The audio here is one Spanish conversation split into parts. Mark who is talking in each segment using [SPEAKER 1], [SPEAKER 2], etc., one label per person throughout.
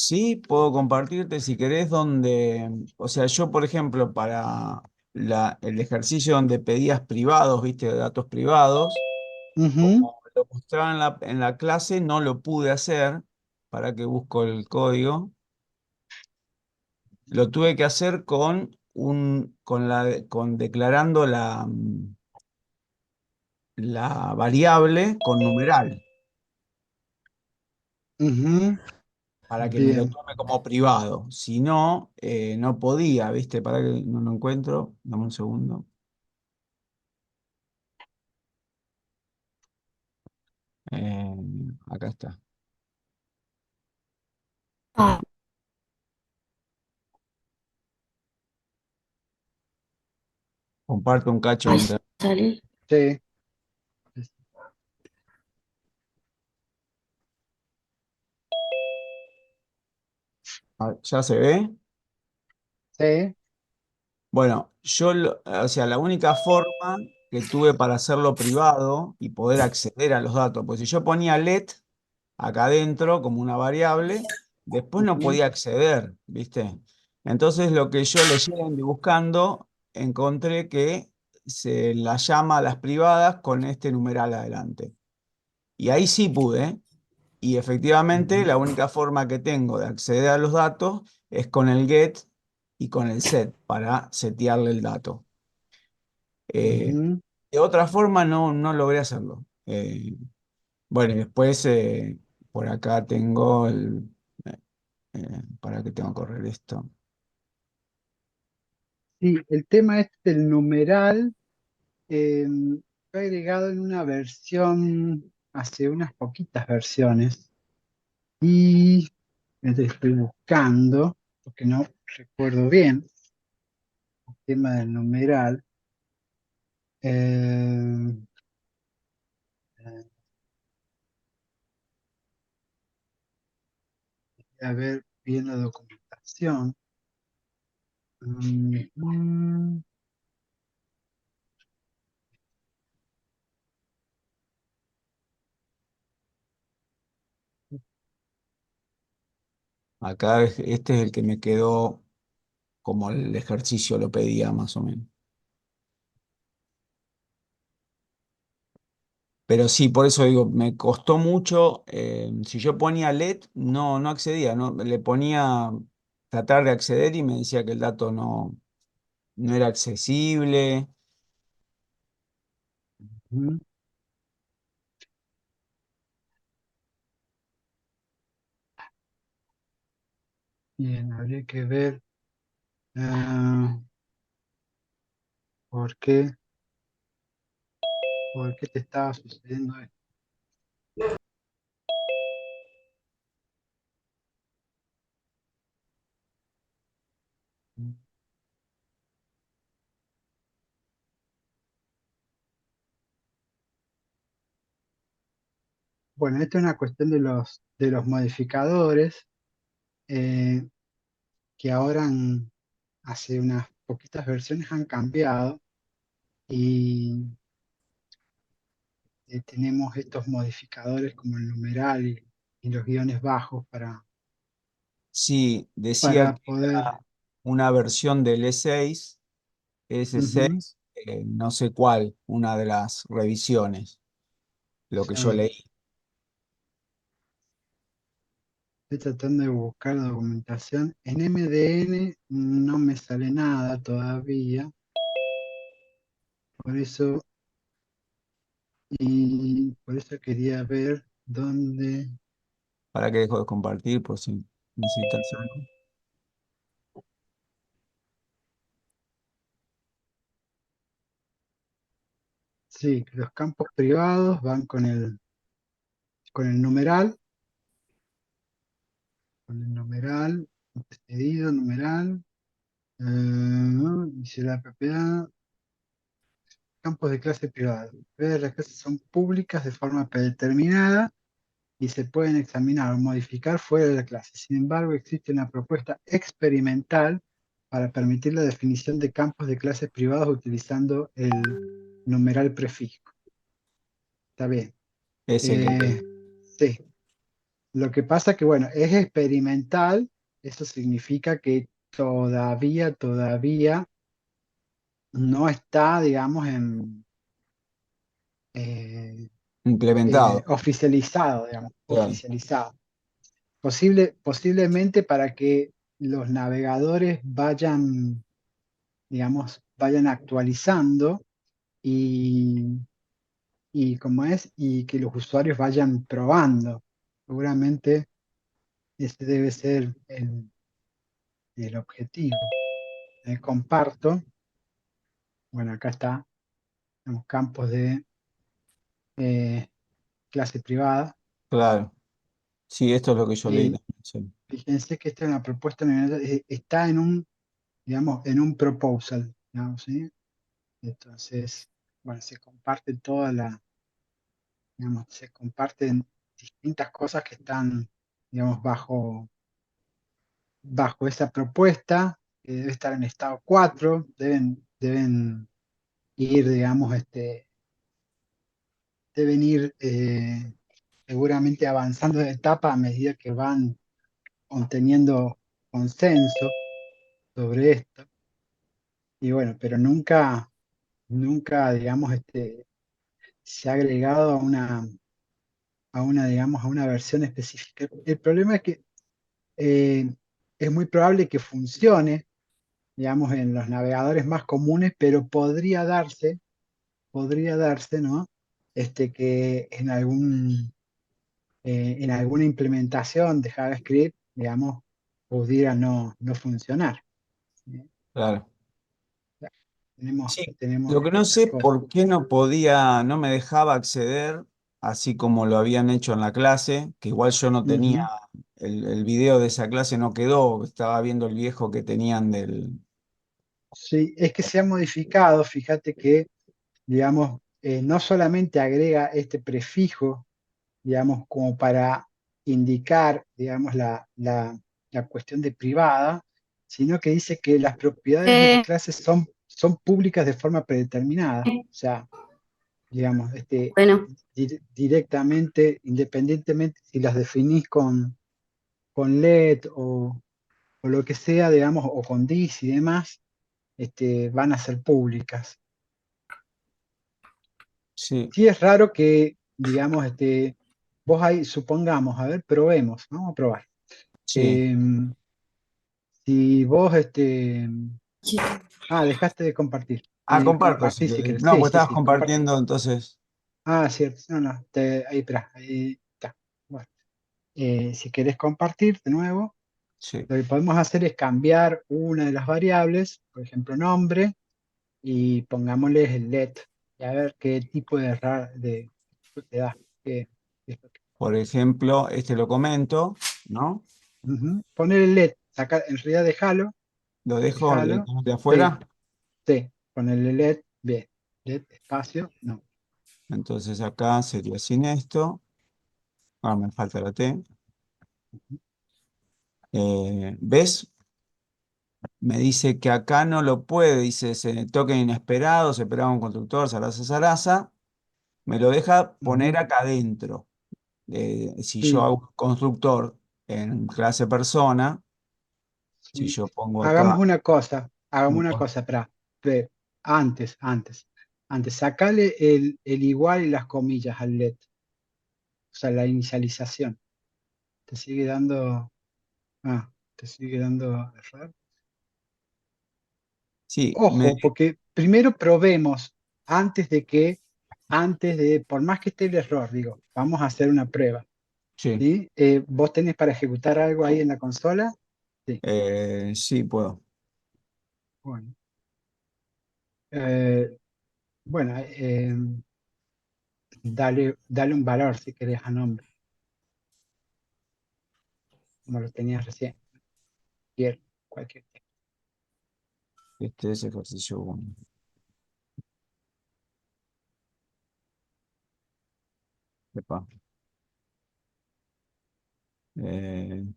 [SPEAKER 1] Sí, puedo compartirte si querés donde, o sea, yo por ejemplo para el ejercicio donde pedías privados, viste, de datos privados,
[SPEAKER 2] Ujú,
[SPEAKER 1] como lo mostraba en la clase, no lo pude hacer, para que busco el código, lo tuve que hacer con declarando la variable con numeral,
[SPEAKER 2] ujú.
[SPEAKER 1] para que me lo
[SPEAKER 2] Bien.
[SPEAKER 1] tome como privado. Si no, no podía, viste, para que no lo encuentro, dame un segundo. Eh, Acá está.
[SPEAKER 2] Ah,
[SPEAKER 1] Comparto un cacho
[SPEAKER 2] ahí
[SPEAKER 1] mientras.
[SPEAKER 2] salí. Sí,
[SPEAKER 1] ¿Ya se ve?
[SPEAKER 2] sí.
[SPEAKER 1] Bueno, o sea, la única forma que tuve para hacerlo privado y poder acceder a los datos, pues si yo ponía let acá adentro como una variable, después no
[SPEAKER 2] Ujú,
[SPEAKER 1] podía acceder, ¿viste? Entonces lo que yo leyendo y buscando, encontré que se la llama a las privadas con este numeral adelante. Y ahí sí pude. Y efectivamente, la
[SPEAKER 2] ujú,
[SPEAKER 1] única forma que tengo de acceder a los datos es con el get y con el set para setearle el dato. Eh,
[SPEAKER 2] ujú.
[SPEAKER 1] de otra forma no logré hacerlo. Bueno, y después por acá tengo para que tengo que correr esto.
[SPEAKER 2] Sí, el tema este del numeral fue agregado en una versión, hace unas poquitas versiones, y estoy buscando, porque no recuerdo bien el tema del numeral. Eh, a ver, bien la documentación. Mm,
[SPEAKER 1] Acá este es el que me quedó como el ejercicio lo pedía más o menos. Pero sí, por eso digo, me costó mucho. Si yo ponía LED, no accedía, no, le ponía tratar de acceder y me decía que el dato no era accesible.
[SPEAKER 2] mm, Bien, habría que ver ah, por qué, por qué te estaba sucediendo esto. Bueno, esto es una cuestión de los modificadores eh, que ahora hace unas poquitas versiones han cambiado y tenemos estos modificadores como el numeral y los guiones bajos
[SPEAKER 1] Sí, decía
[SPEAKER 2] para
[SPEAKER 1] que
[SPEAKER 2] poder...
[SPEAKER 1] era una versión del E6,
[SPEAKER 2] Ujú,
[SPEAKER 1] S6, no sé cuál, una de las revisiones, lo que yo
[SPEAKER 2] sí.
[SPEAKER 1] leí.
[SPEAKER 2] Estoy tratando de buscar documentación. En MDN no me sale nada todavía, por eso, y por eso quería ver dónde.
[SPEAKER 1] ¿Para que dejo de compartir por si necesitas algo?
[SPEAKER 2] Sí, los campos privados van con el numeral, con el numeral, pedido, numeral, dice la propiedad, campos de clase privada. Las clases son públicas de forma predeterminada y se pueden examinar o modificar fuera de la clase. Sin embargo, existe una propuesta experimental para permitir la definición de campos de clases privados utilizando el numeral prefijo. Está bien.
[SPEAKER 1] Ese que
[SPEAKER 2] Eh, sí. Lo que pasa que, bueno, es experimental, eso significa que todavía no está, digamos, eh,
[SPEAKER 1] Implementado.
[SPEAKER 2] oficializado, digamos,
[SPEAKER 1] Claro,
[SPEAKER 2] oficializado. Posiblemente para que los navegadores vayan, digamos, vayan actualizando y, y que los usuarios vayan probando. Seguramente ese debe ser el objetivo. Comparto, bueno, acá está, los campos de eh, clase privada.
[SPEAKER 1] claro. Sí, esto es lo que yo leí
[SPEAKER 2] Y
[SPEAKER 1] también. Sí.
[SPEAKER 2] fíjense que esta es una propuesta, está en un, digamos, en un proposal, digamos, ¿sí? Entonces, bueno, se comparte toda la, digamos, se comparten distintas cosas que están, digamos, bajo esa propuesta, que debe estar en estado 4 deben ir, digamos, deben ir seguramente avanzando de etapa a medida que van teniendo consenso sobre esto. Y bueno, pero nunca, digamos, se ha agregado digamos, a una versión específica. El problema es que eh, es muy probable que funcione, digamos, en los navegadores más comunes, pero podría darse, ¿no? Que en alguna implementación de JavaScript, digamos, pudiera no funcionar. ¿Sí?
[SPEAKER 1] Claro.
[SPEAKER 2] Tenemos,
[SPEAKER 1] Sí,
[SPEAKER 2] tenemos
[SPEAKER 1] lo que no
[SPEAKER 2] estas
[SPEAKER 1] sé
[SPEAKER 2] cosas.
[SPEAKER 1] por qué no podía, no me dejaba acceder, así como lo habían hecho en la clase, que igual yo no tenía,
[SPEAKER 2] Ujú.
[SPEAKER 1] el video de esa clase no quedó, estaba viendo el viejo que tenían del...
[SPEAKER 2] Sí, es que se ha modificado, fíjate que, digamos, no solamente agrega este prefijo, digamos, como para indicar, digamos, la cuestión de privada, sino que dice que las propiedades de la
[SPEAKER 3] Eh,
[SPEAKER 2] clase son públicas de forma predeterminada. O sea, digamos,
[SPEAKER 3] bueno,
[SPEAKER 2] directamente, independientemente si las definís con LED o lo que sea, digamos, o con DIS y demás, van a ser públicas.
[SPEAKER 1] Sí,
[SPEAKER 2] Sí es raro que, digamos, vos ahí, supongamos, a ver, probemos, vamos a probar.
[SPEAKER 1] sí.
[SPEAKER 2] Eh, si vos, dejaste de compartir.
[SPEAKER 1] Ah, comparto si
[SPEAKER 2] Compartí si
[SPEAKER 1] querés.
[SPEAKER 2] querés.
[SPEAKER 1] No,
[SPEAKER 2] Sí,
[SPEAKER 1] pues
[SPEAKER 2] sí,
[SPEAKER 1] estabas
[SPEAKER 2] sí, compartí.
[SPEAKER 1] compartiendo, entonces...
[SPEAKER 2] Cierto. No, no, ahí, espera, ahí está. Bueno, si querés compartir de nuevo,
[SPEAKER 1] Sí,
[SPEAKER 2] lo que podemos hacer es cambiar una de las variables, por ejemplo, nombre, y pongámosle el let, y a ver qué tipo de te da. Qué es lo que-
[SPEAKER 1] por ejemplo, este lo comento, ¿no?
[SPEAKER 2] Ujú. Poner el let, sacar, en realidad
[SPEAKER 1] Lo dejo
[SPEAKER 2] déjalo,
[SPEAKER 1] directamente
[SPEAKER 2] sí,
[SPEAKER 1] afuera,
[SPEAKER 2] sí, ponerle let, bien, let, espacio, no.
[SPEAKER 1] entonces acá sería sin esto, ahora me falta la T. ¿Ves? Me dice que acá no lo puede, dice, se toque inesperado, se esperaba un constructor, zaraza, zaraza. Me lo deja
[SPEAKER 2] Ujú.
[SPEAKER 1] poner acá adentro. Si yo
[SPEAKER 2] Sí,
[SPEAKER 1] hago un constructor en clase persona, si
[SPEAKER 2] sí.
[SPEAKER 1] yo pongo acá,
[SPEAKER 2] Hagamos
[SPEAKER 1] un
[SPEAKER 2] una
[SPEAKER 1] con-
[SPEAKER 2] cosa, espera, antes, sacale el igual y las comillas al let, o sea, la inicialización. Te sigue dando, te sigue dando error.
[SPEAKER 1] sí,
[SPEAKER 2] Ojo, porque primero probemos por más que esté el error, digo, vamos a hacer una prueba,
[SPEAKER 1] sí,
[SPEAKER 2] ¿sí? ¿Vos tenés para ejecutar algo ahí en la consola? Sí,
[SPEAKER 1] sí puedo.
[SPEAKER 2] bueno. Eh, bueno, dale un valor si querés a nombre, como lo tenías recién, cualquier texto.
[SPEAKER 1] Este es ejercicio 1.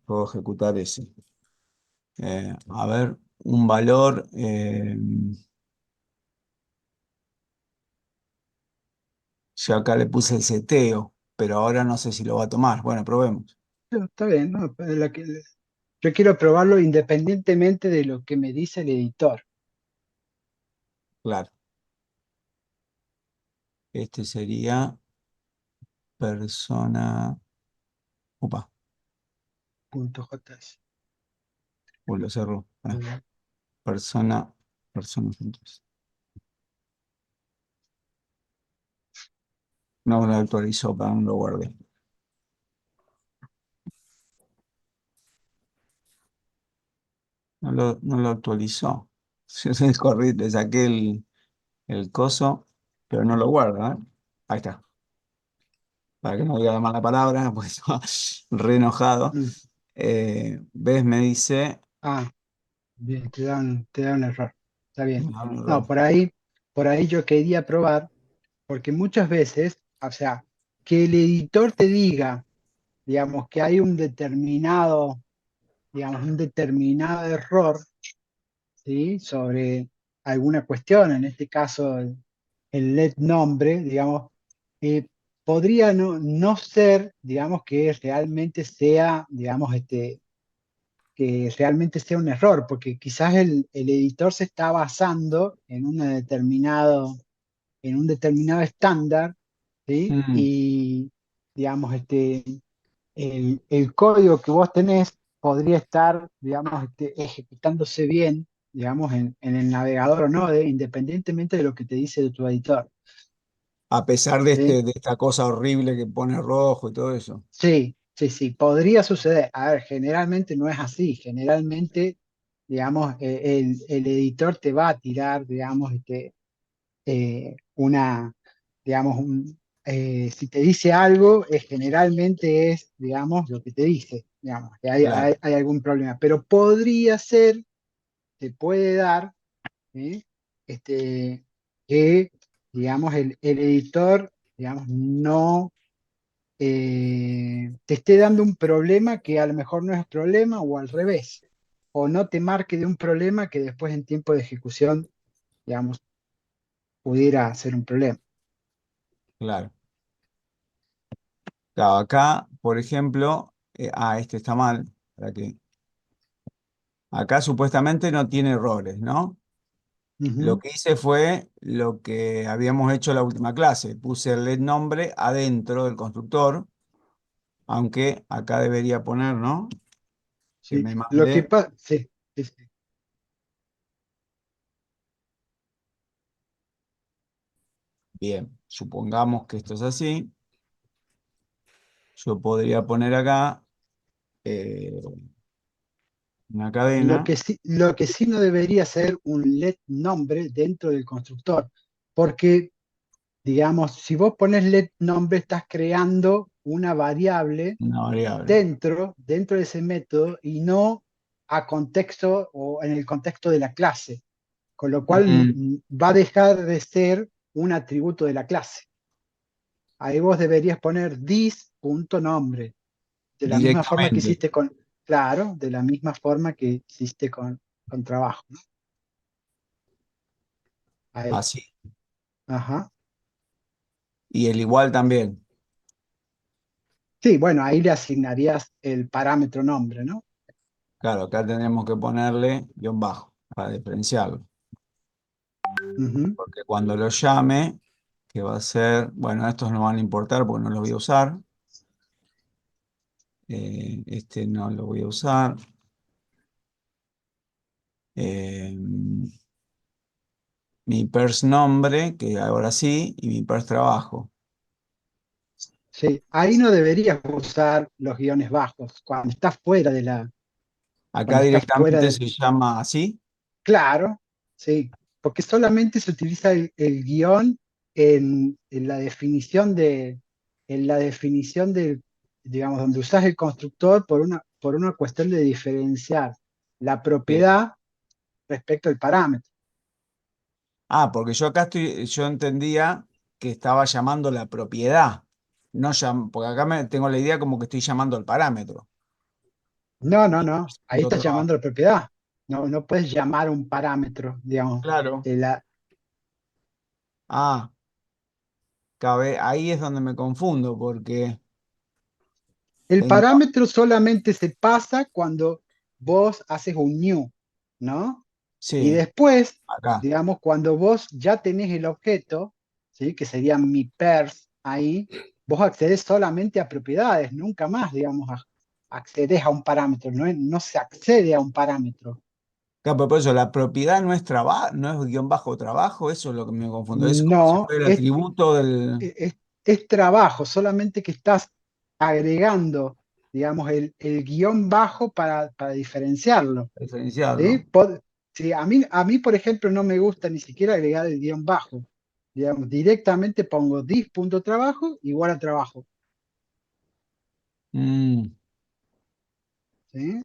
[SPEAKER 1] Puedo ejecutar ese. A ver, un valor. Yo acá le puse el seteo, pero ahora no sé si lo va a tomar. Bueno, probemos.
[SPEAKER 2] No, está bien, ¿no? Yo quiero probarlo independientemente de lo que me dice el editor.
[SPEAKER 1] Claro. Este sería persona. Opa,
[SPEAKER 2] Punto JS.
[SPEAKER 1] lo cerró. Pará.
[SPEAKER 2] Eh,
[SPEAKER 1] Persona. Persona juntos. No lo actualizó, para no lo guardé. No lo actualizó. Corrí, le saqué el coso, pero no lo guarda, ¿eh? Ahí está. Para que no diga la mala palabra, pues estaba re enojado.
[SPEAKER 2] mm,
[SPEAKER 1] ¿Ves? Me dice.
[SPEAKER 2] ah, bien, te da un error. Está bien.
[SPEAKER 1] Me da un
[SPEAKER 2] No,
[SPEAKER 1] error.
[SPEAKER 2] por ahí yo quería probar, porque muchas veces, o sea, que el editor te diga, digamos, que hay un determinado, digamos, un determinado error, ¿sí? Sobre alguna cuestión, en este caso el let nombre, digamos, eh, podría no ser, digamos, que realmente sea, digamos, que realmente sea un error, porque quizás el editor se está basando en un determinado estándar, ¿sí?
[SPEAKER 1] Mm,
[SPEAKER 2] Y, digamos, el código que vos tenés podría estar, digamos, ejecutándose bien, digamos, en el navegador o no, independientemente de lo que te dice de tu editor.
[SPEAKER 1] a pesar de,
[SPEAKER 2] ¿Sí?
[SPEAKER 1] de esta cosa horrible que pone rojo y todo eso.
[SPEAKER 2] Sí, sí, sí, podría suceder. A ver, generalmente no es así. Generalmente, digamos, el editor te va a tirar, digamos, una, digamos, si te dice algo, generalmente es, digamos, lo que te dice, digamos, que
[SPEAKER 1] Claro,
[SPEAKER 2] hay algún problema. Pero podría ser, te puede dar, ¿sí? Este, que, digamos, el editor, digamos, no te esté dando un problema que a lo mejor no es problema o al revés, o no te marque de un problema que después en tiempo de ejecución, digamos, pudiera ser un problema.
[SPEAKER 1] claro. Claro, acá, por ejemplo, este está mal. Para que, acá supuestamente no tiene errores, ¿no? Lo
[SPEAKER 2] Ujú,
[SPEAKER 1] que hice fue lo que habíamos hecho la última clase. Puse el nombre adentro del constructor, aunque acá debería poner, ¿no? Que
[SPEAKER 2] sí.
[SPEAKER 1] me
[SPEAKER 2] Lo que
[SPEAKER 1] mande.
[SPEAKER 2] pasa, sí, sí, sí.
[SPEAKER 1] Bien, supongamos que esto es así. Yo podría poner acá eh, una cadena.
[SPEAKER 2] Lo que sí no debería ser un let nombre dentro del constructor, porque, digamos, si vos pones let nombre, estás creando una variable
[SPEAKER 1] Una variable.
[SPEAKER 2] dentro de ese método y no a contexto o en el contexto de la clase, con lo cual
[SPEAKER 1] Mm,
[SPEAKER 2] va a dejar de ser un atributo de la clase. Ahí vos deberías poner this.nombre, de la misma forma que
[SPEAKER 1] directamente,
[SPEAKER 2] hiciste con, claro, de la misma forma que hiciste con trabajo, ¿no? Ahí.
[SPEAKER 1] así.
[SPEAKER 2] Ajá.
[SPEAKER 1] Y el igual también.
[SPEAKER 2] Sí, bueno, ahí le asignarías el parámetro nombre, ¿no?
[SPEAKER 1] Claro, acá tendremos que ponerle guión bajo para diferenciarlo.
[SPEAKER 2] Ujú.
[SPEAKER 1] Porque cuando lo llame, que va a ser, bueno, estos no van a importar porque no los voy a usar. Este no lo voy a usar. Eh, mi pers nombre, que ahora sí, y mi pers trabajo.
[SPEAKER 2] Sí, ahí no deberías usar los guiones bajos
[SPEAKER 1] Acá
[SPEAKER 2] cuando estás fuera
[SPEAKER 1] directamente
[SPEAKER 2] del,
[SPEAKER 1] se llama así.
[SPEAKER 2] claro, sí, porque solamente se utiliza el guión en la definición de, digamos, donde usas el constructor por una cuestión de diferenciar la
[SPEAKER 1] Bien.
[SPEAKER 2] propiedad respecto al parámetro.
[SPEAKER 1] Ah, porque yo acá yo entendía que estaba llamando la propiedad. No porque acá tengo la idea como que estoy llamando el parámetro.
[SPEAKER 2] No, no, no, ahí
[SPEAKER 1] Punto
[SPEAKER 2] estás llamando a
[SPEAKER 1] trabajo.
[SPEAKER 2] la propiedad. No, no puedes llamar un parámetro, digamos.
[SPEAKER 1] Claro.
[SPEAKER 2] de la-
[SPEAKER 1] Ah, ahí es donde me confundo, porque
[SPEAKER 2] El
[SPEAKER 1] En-
[SPEAKER 2] parámetro solamente se pasa cuando vos haces un new, ¿no? Y
[SPEAKER 1] sí,
[SPEAKER 2] después,
[SPEAKER 1] acá.
[SPEAKER 2] digamos, cuando vos ya tenés el objeto, ¿sí? Que sería mi pers ahí, vos accedes solamente a propiedades, nunca más, digamos, accedes a un parámetro, no, no se accede a un parámetro.
[SPEAKER 1] Claro, pero por eso la propiedad no es trabajo, no es guión bajo trabajo, eso es lo que me confundo. Es como si
[SPEAKER 2] No,
[SPEAKER 1] fuera el atributo del
[SPEAKER 2] es, es trabajo, solamente que estás agregando, digamos, el guión bajo para diferenciarlo. ¿Sí?
[SPEAKER 1] diferenciarlo.
[SPEAKER 2] Sí, a mí, por ejemplo, no me gusta ni siquiera agregar el guión bajo. Digamos, directamente pongo dis.trabajo igual a trabajo.
[SPEAKER 1] Mm.
[SPEAKER 2] ¿Sí?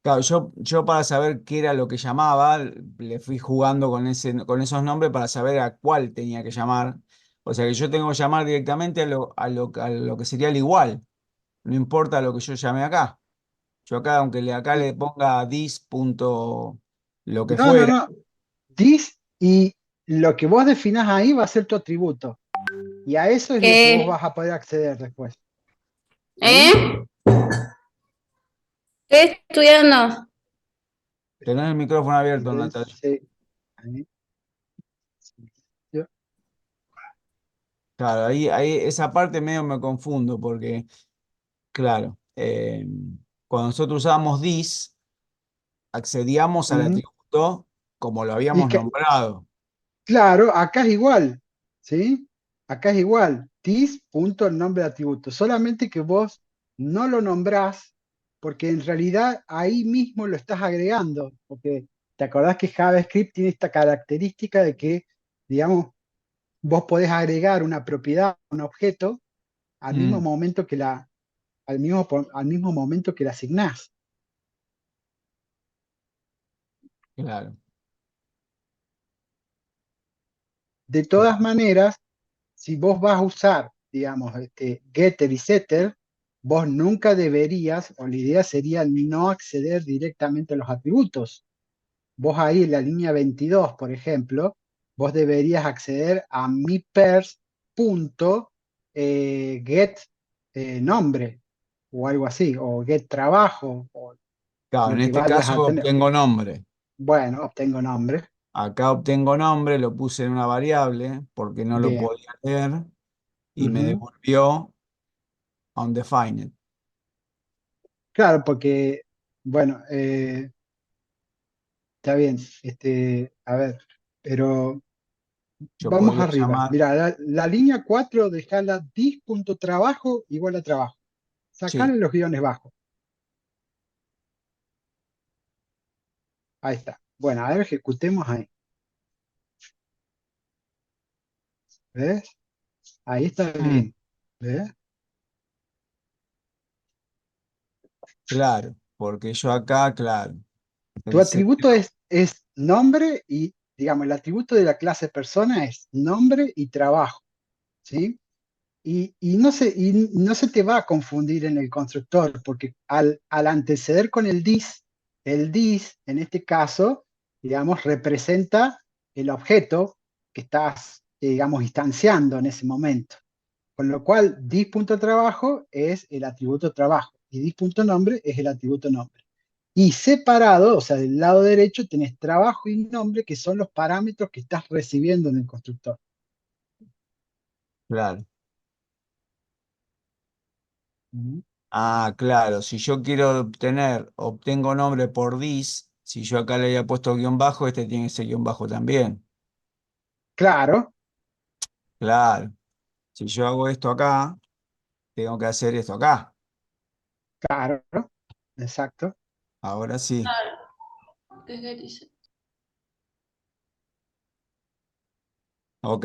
[SPEAKER 1] Claro, yo para saber qué era lo que llamaba, le fui jugando con esos nombres para saber a cuál tenía que llamar. O sea que yo tengo que llamar directamente a lo que sería el igual. No importa lo que yo llame acá. Yo acá, acá le ponga dis punto lo que
[SPEAKER 2] No, no,
[SPEAKER 1] fuera,
[SPEAKER 2] no. Dis y lo que vos definás ahí va a ser tu atributo. Y a eso es lo que vos
[SPEAKER 3] ¿Qué?
[SPEAKER 2] vas a poder acceder después. ¿Sí?
[SPEAKER 3] ¿Eh? ¿Qué estudiando?
[SPEAKER 1] tener el micrófono abierto, Natalia.
[SPEAKER 2] Sí. Ahí. Sí.
[SPEAKER 1] Claro, ahí esa parte medio me confundo porque, claro, cuando nosotros usábamos dis, accedíamos al
[SPEAKER 2] Ujú.
[SPEAKER 1] atributo como lo
[SPEAKER 2] Y
[SPEAKER 1] habíamos
[SPEAKER 2] que,
[SPEAKER 1] nombrado.
[SPEAKER 2] claro, acá es igual, ¿sí? Acá es igual, tis punto el nombre de atributo, solamente que vos no lo nombrás porque en realidad ahí mismo lo estás agregando, porque te acordás que JavaScript tiene esta característica de que, digamos, vos podés agregar una propiedad, un objeto, al mismo
[SPEAKER 1] Mm,
[SPEAKER 2] momento que al mismo momento que la asignás.
[SPEAKER 1] claro,
[SPEAKER 2] De todas
[SPEAKER 1] claro.
[SPEAKER 2] maneras, si vos vas a usar, digamos, getter y setter, vos nunca deberías, o la idea sería no acceder directamente a los atributos. Vos ahí en la línea 22, por ejemplo, vos deberías acceder a mi pers punto get nombre o algo así, o get trabajo, o
[SPEAKER 1] Claro,
[SPEAKER 2] lo
[SPEAKER 1] en
[SPEAKER 2] que
[SPEAKER 1] este
[SPEAKER 2] vayas a
[SPEAKER 1] caso
[SPEAKER 2] tener.
[SPEAKER 1] obtengo nombre.
[SPEAKER 2] Bueno, obtengo nombre.
[SPEAKER 1] Acá obtengo nombre, lo puse en una variable porque no lo
[SPEAKER 2] Bien.
[SPEAKER 1] podía leer y me
[SPEAKER 2] Ujú.
[SPEAKER 1] devolvió undefined.
[SPEAKER 2] Claro, porque, bueno, está bien, a ver, pero
[SPEAKER 1] Yo
[SPEAKER 2] vamos
[SPEAKER 1] podría
[SPEAKER 2] arriba.
[SPEAKER 1] llamar,
[SPEAKER 2] Mira, la línea 4 dejala dis.trabajo igual a trabajo.
[SPEAKER 1] sí,
[SPEAKER 2] Sacarle los guiones bajos. Ahí está. Bueno, a ver, ejecutemos ahí. ¿Ves? Ahí está
[SPEAKER 1] mm,
[SPEAKER 2] bien. ¿Ves?
[SPEAKER 1] claro, porque yo acá, claro,
[SPEAKER 2] Tu
[SPEAKER 1] pensé que
[SPEAKER 2] atributo es nombre y, digamos, el atributo de la clase persona es nombre y trabajo. ¿Sí? Y no se te va a confundir en el constructor, porque al anteceder con el dis, en este caso, digamos, representa el objeto que estás, digamos, instanciando en ese momento. Con lo cual, dis.trabajo es el atributo trabajo y dis.nombre es el atributo nombre. Y separado, o sea, del lado derecho, tenés trabajo y nombre, que son los parámetros que estás recibiendo en el constructor.
[SPEAKER 1] claro.
[SPEAKER 2] Ujú.
[SPEAKER 1] Ah, claro, si yo quiero obtengo nombre por dis, si yo acá le había puesto guión bajo, este tiene ese guión bajo también.
[SPEAKER 2] Claro,
[SPEAKER 1] Claro, si yo hago esto acá, tengo que hacer esto acá.
[SPEAKER 2] claro, exacto.
[SPEAKER 1] Ahora sí,
[SPEAKER 3] Claro. ¿Qué dice?
[SPEAKER 1] ok,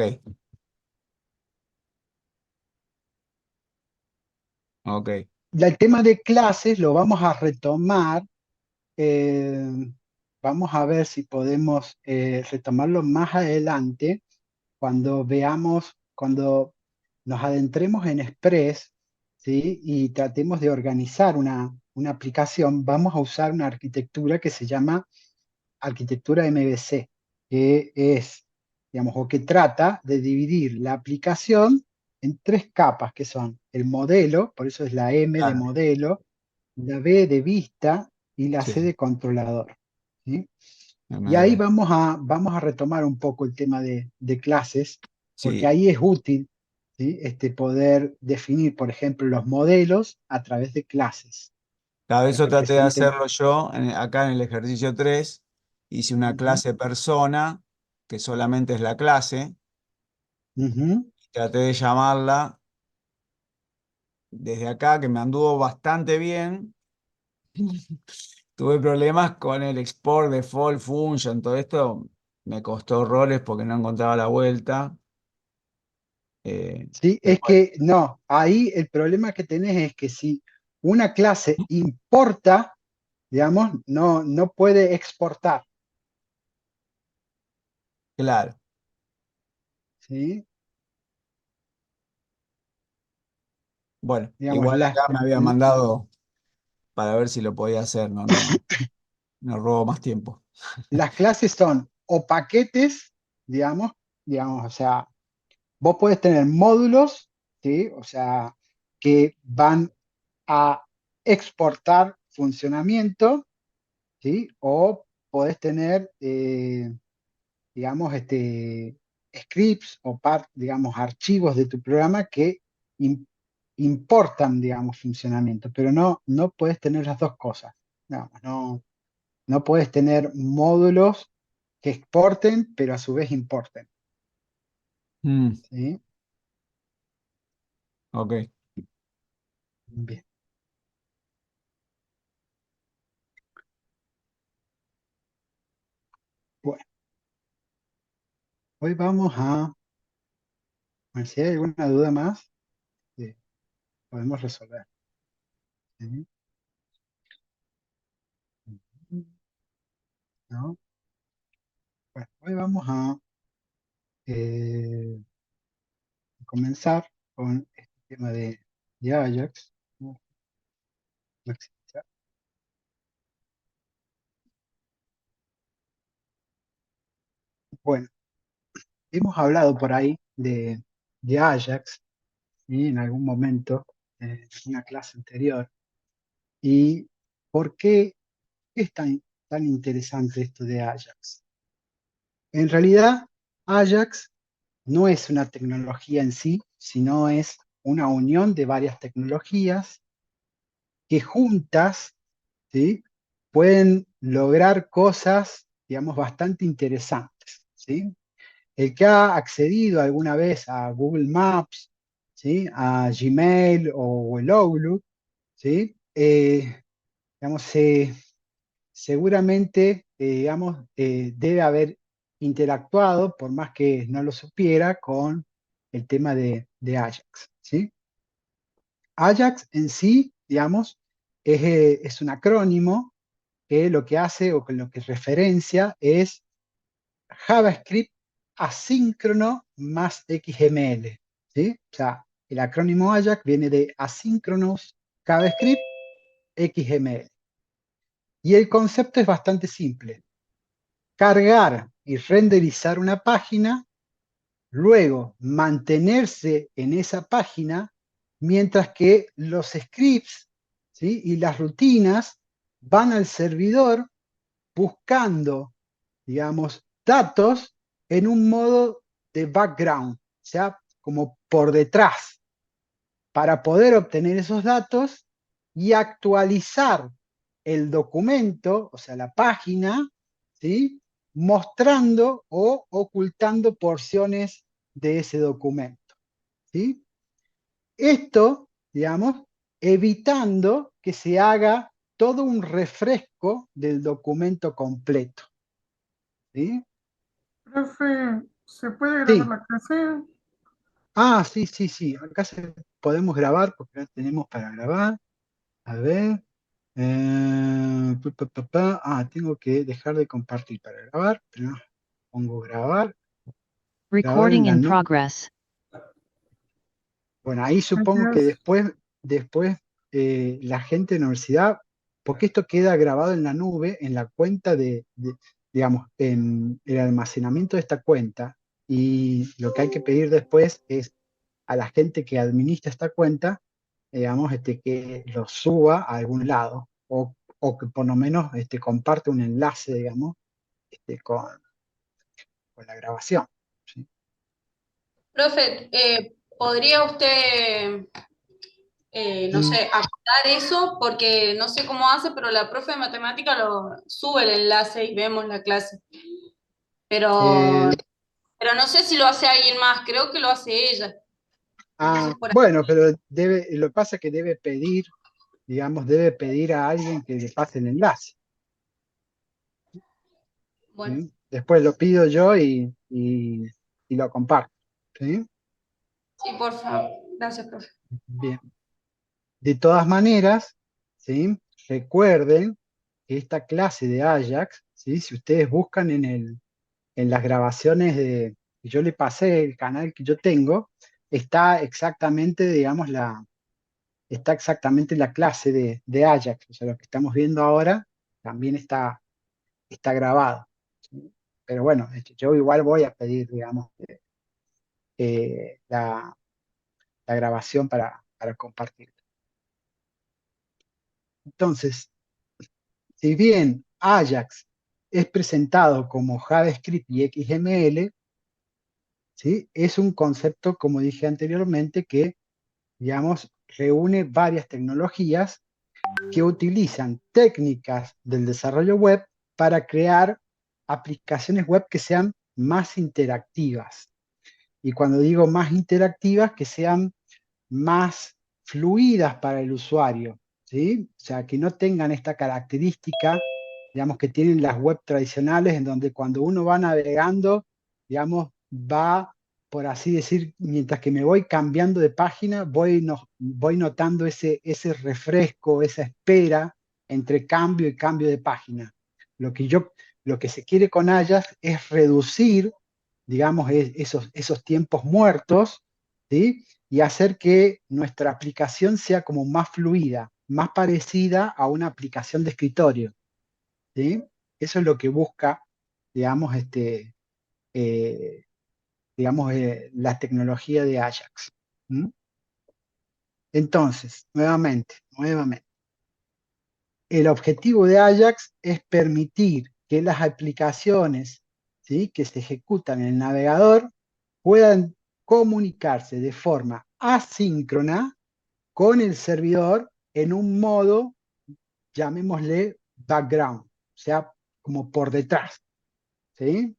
[SPEAKER 1] ok,
[SPEAKER 2] Ya el tema de clases lo vamos a retomar. eh, Vamos a ver si podemos retomarlo más adelante cuando nos adentremos en Express, ¿sí? Y tratemos de organizar una aplicación. Vamos a usar una arquitectura que se llama arquitectura MVC, que es, digamos, o que trata de dividir la aplicación en tres capas, que son el modelo, por eso es la M de
[SPEAKER 1] Claro,
[SPEAKER 2] modelo, la B de vista y la C
[SPEAKER 1] sí,
[SPEAKER 2] de controlador. ¿Sí? Y ahí
[SPEAKER 1] MD.
[SPEAKER 2] vamos a retomar un poco el tema de clases, porque
[SPEAKER 1] Sí,
[SPEAKER 2] ahí es útil, ¿sí? Poder definir, por ejemplo, los modelos a través de clases
[SPEAKER 1] cada
[SPEAKER 2] que
[SPEAKER 1] eso traté de
[SPEAKER 2] representen.
[SPEAKER 1] hacerlo yo acá en el ejercicio 3. Hice una
[SPEAKER 2] Ujú,
[SPEAKER 1] clase persona, que solamente es la clase.
[SPEAKER 2] ujú.
[SPEAKER 1] Traté de llamarla desde acá, que me anduvo bastante bien. Tuve problemas con el export, default, function, todo esto me costó horrores porque no encontraba la vuelta.
[SPEAKER 2] Sí,
[SPEAKER 1] Pero
[SPEAKER 2] es
[SPEAKER 1] bueno,
[SPEAKER 2] que no, ahí el problema que tenés es que si una clase importa, digamos, no puede exportar,
[SPEAKER 1] claro.
[SPEAKER 2] ¿sí?
[SPEAKER 1] Bueno,
[SPEAKER 2] Digamos,
[SPEAKER 1] igual acá me había mandado para ver si lo podía hacer, no robo más tiempo.
[SPEAKER 2] las clases son o paquetes, digamos, o sea, vos podés tener módulos, ¿sí? O sea, que van a exportar funcionamiento, ¿sí? O podés tener, digamos, scripts o digamos, archivos de tu programa que im- importan, digamos, funcionamiento, pero no puedes tener las dos cosas. No puedes tener módulos que exporten, pero a su vez importen.
[SPEAKER 1] Mm,
[SPEAKER 2] ¿Sí?
[SPEAKER 1] ok.
[SPEAKER 2] Bien. Bueno, hoy vamos si hay alguna duda más, eh, podemos resolver. ¿Sí? ¿No? Bueno, hoy vamos a eh, comenzar con este tema de Ajax. ¿No? Maximizar. Bueno, hemos hablado por ahí de Ajax, ¿sí? En algún momento, en una clase anterior. ¿Y por qué es tan interesante esto de Ajax? En realidad, Ajax no es una tecnología en sí, sino es una unión de varias tecnologías que juntas, ¿sí? Pueden lograr cosas, digamos, bastante interesantes, ¿sí? El que ha accedido alguna vez a Google Maps, ¿sí? A Gmail o el Outlook, ¿sí? Digamos, seguramente, digamos, debe haber interactuado, por más que no lo supiera, con el tema de Ajax, ¿sí? Ajax en sí, digamos, es un acrónimo que lo que hace o que lo que referencia es JavaScript asíncrono más XML, ¿sí? O sea, el acrónimo Ajax viene de Asynchronous JavaScript XML. Y el concepto es bastante simple. Cargar y renderizar una página, luego mantenerse en esa página mientras que los scripts, ¿sí? Y las rutinas van al servidor buscando, digamos, datos en un modo de background, o sea, como por detrás, para poder obtener esos datos y actualizar el documento, o sea, la página, ¿sí? Mostrando o ocultando porciones de ese documento, ¿sí? Esto, digamos, evitando que se haga todo un refresco del documento completo, ¿sí?
[SPEAKER 4] Profe, ¿se puede grabar
[SPEAKER 2] Sí,
[SPEAKER 4] la clase?
[SPEAKER 2] sí, sí, sí, podemos grabar porque ya tenemos para grabar. A ver. Tengo que dejar de compartir para grabar, pero pongo grabar en
[SPEAKER 5] Recording
[SPEAKER 2] la
[SPEAKER 5] in
[SPEAKER 2] nube.
[SPEAKER 5] progress.
[SPEAKER 2] Bueno, ahí supongo que
[SPEAKER 4] Gracias.
[SPEAKER 2] después la gente de la universidad, porque esto queda grabado en la nube, en la cuenta digamos, en el almacenamiento de esta cuenta, y lo que hay que pedir después es a la gente que administra esta cuenta, digamos, que lo suba a algún lado, o que por lo menos comparte un enlace, digamos, con la grabación. ¿Sí?
[SPEAKER 3] Profe, ¿podría usted, no
[SPEAKER 2] Mm,
[SPEAKER 3] sé, acotar eso? Porque no sé cómo hace, pero la profe de matemática lo sube el enlace y vemos la clase. Pero,
[SPEAKER 2] eh,
[SPEAKER 3] pero no sé si lo hace alguien más, creo que lo hace ella. Entonces, por ahí,
[SPEAKER 2] bueno, pero lo que pasa es que debe pedir, digamos, debe pedir a alguien que le pase el enlace.
[SPEAKER 3] bueno,
[SPEAKER 2] ¿Sí? Después lo pido yo y lo comparto. ¿Sí?
[SPEAKER 3] sí, por favor. Gracias, profe.
[SPEAKER 2] Bien. De todas maneras, ¿sí? Recuerden que esta clase de Ajax, ¿sí? Si ustedes buscan en las grabaciones que yo le pasé, el canal que yo tengo, está exactamente, digamos, está exactamente la clase de Ajax. O sea, lo que estamos viendo ahora también está grabado. ¿Sí? Pero bueno, yo igual voy a pedir, digamos, la grabación para compartir. Entonces, si bien Ajax es presentado como JavaScript y XML, ¿sí? Es un concepto, como dije anteriormente, que, digamos, reúne varias tecnologías que utilizan técnicas del desarrollo web para crear aplicaciones web que sean más interactivas. Y cuando digo más interactivas, que sean más fluidas para el usuario, ¿sí? O sea, que no tengan esta característica, digamos, que tienen las web tradicionales, en donde cuando uno va navegando, digamos, va, por así decir, mientras que me voy cambiando de página, voy notando ese refresco, esa espera entre cambio y cambio de página. Lo que yo, lo que se quiere con Ajax es reducir, digamos, esos tiempos muertos, ¿sí? Y hacer que nuestra aplicación sea como más fluida, más parecida a una aplicación de escritorio. ¿Sí? Eso es lo que busca, digamos, eh, la tecnología de Ajax. ¿Mm? Entonces, nuevamente, el objetivo de Ajax es permitir que las aplicaciones, ¿sí? Que se ejecutan en el navegador puedan comunicarse de forma asíncrona con el servidor en un modo, llamémosle background, o sea, como por detrás, ¿sí?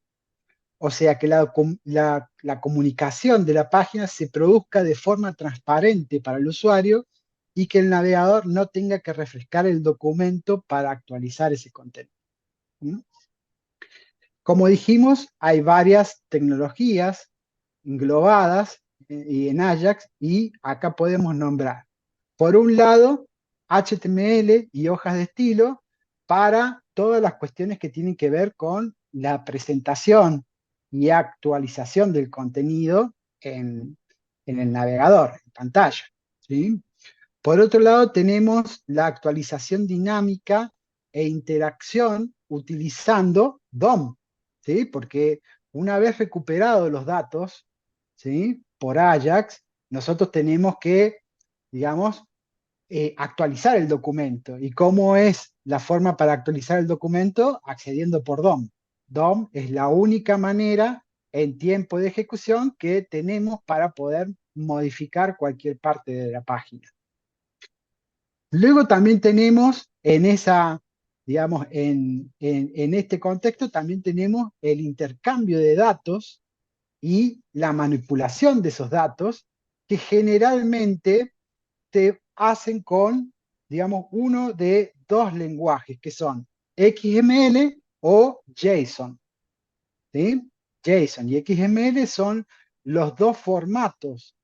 [SPEAKER 2] O sea, que la comunicación de la página se produzca de forma transparente para el usuario y que el navegador no tenga que refrescar el documento para actualizar ese contenido. ¿Mm? Como dijimos, hay varias tecnologías englobadas en Ajax y acá podemos nombrar, por un lado, HTML y hojas de estilo para todas las cuestiones que tienen que ver con la presentación y actualización del contenido en el navegador, en pantalla. ¿Sí? Por otro lado, tenemos la actualización dinámica e interacción utilizando DOM, ¿sí? Porque una vez recuperados los datos, ¿sí? Por Ajax, nosotros tenemos que, digamos, actualizar el documento. ¿Y cómo es la forma para actualizar el documento? Accediendo por DOM. DOM es la única manera en tiempo de ejecución que tenemos para poder modificar cualquier parte de la página. Luego también tenemos digamos, en este contexto también tenemos el intercambio de datos y la manipulación de esos datos que generalmente se hacen con, digamos, uno de dos lenguajes que son XML o JSON. ¿Sí? JSON y XML son los dos formatos,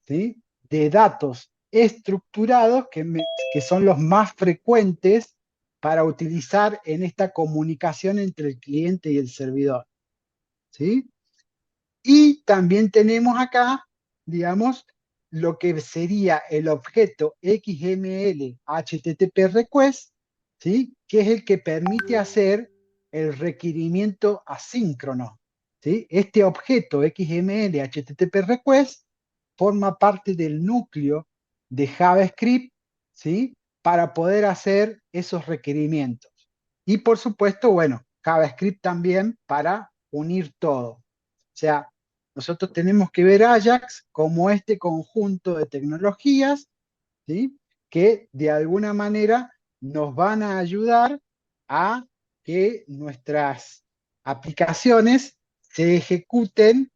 [SPEAKER 2] ¿sí? De datos estructurados que son los más frecuentes para utilizar en esta comunicación entre el cliente y el servidor. ¿Sí? Y también tenemos acá, digamos, lo que sería el objeto XML HTTP request, ¿sí? Que es el que permite hacer el requerimiento asíncrono. ¿Sí? Este objeto XML HTTP request forma parte del núcleo de JavaScript, ¿sí? Para poder hacer esos requerimientos. Y por supuesto, bueno, JavaScript también para unir todo. O sea, nosotros tenemos que ver Ajax como este conjunto de tecnologías, ¿sí? Que de alguna manera nos van a ayudar a que nuestras aplicaciones se ejecuten,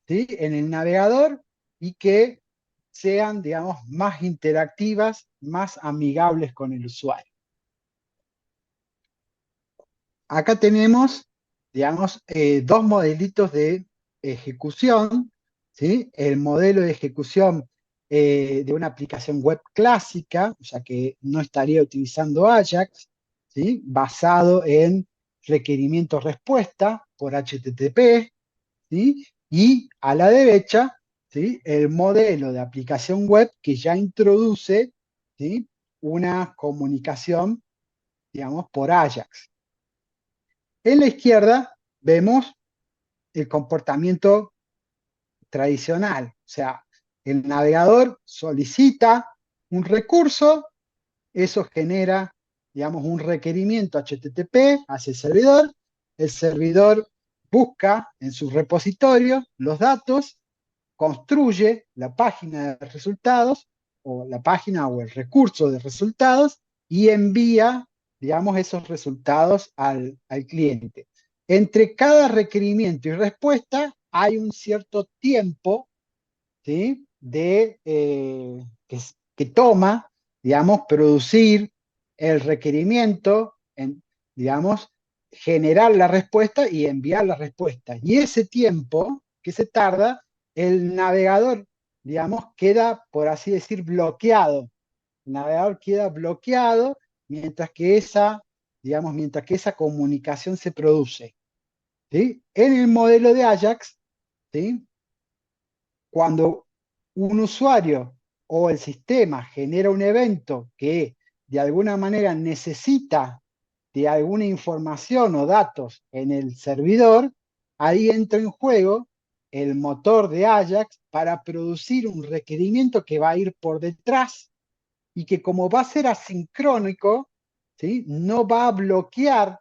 [SPEAKER 2] ¿sí? En el navegador y que sean, digamos, más interactivas, más amigables con el usuario. Acá tenemos, digamos, dos modelitos de ejecución, ¿sí? El modelo de ejecución de una aplicación web clásica, o sea que no estaría utilizando Ajax, ¿sí? Basado en requerimiento-respuesta por HTTP, ¿sí? Y a la derecha, ¿sí? El modelo de aplicación web que ya introduce, ¿sí? Una comunicación, digamos, por Ajax. En la izquierda vemos el comportamiento tradicional, o sea, el navegador solicita un recurso, eso genera, digamos, un requerimiento HTTP hacia el servidor busca en su repositorio los datos, construye la página de resultados, o la página o el recurso de resultados, y envía, digamos, esos resultados al cliente. Entre cada requerimiento y respuesta hay un cierto tiempo, ¿sí? Que toma, digamos, producir el requerimiento, digamos, generar la respuesta y enviar la respuesta. Y ese tiempo que se tarda, el navegador, digamos, queda, por así decir, bloqueado. El navegador queda bloqueado mientras que esa comunicación se produce, ¿sí? En el modelo de Ajax, ¿sí? Cuando un usuario o el sistema genera un evento que de alguna manera necesita de alguna información o datos en el servidor, ahí entra en juego el motor de Ajax para producir un requerimiento que va a ir por detrás y que como va a ser asincrónico, ¿sí? No va a bloquear,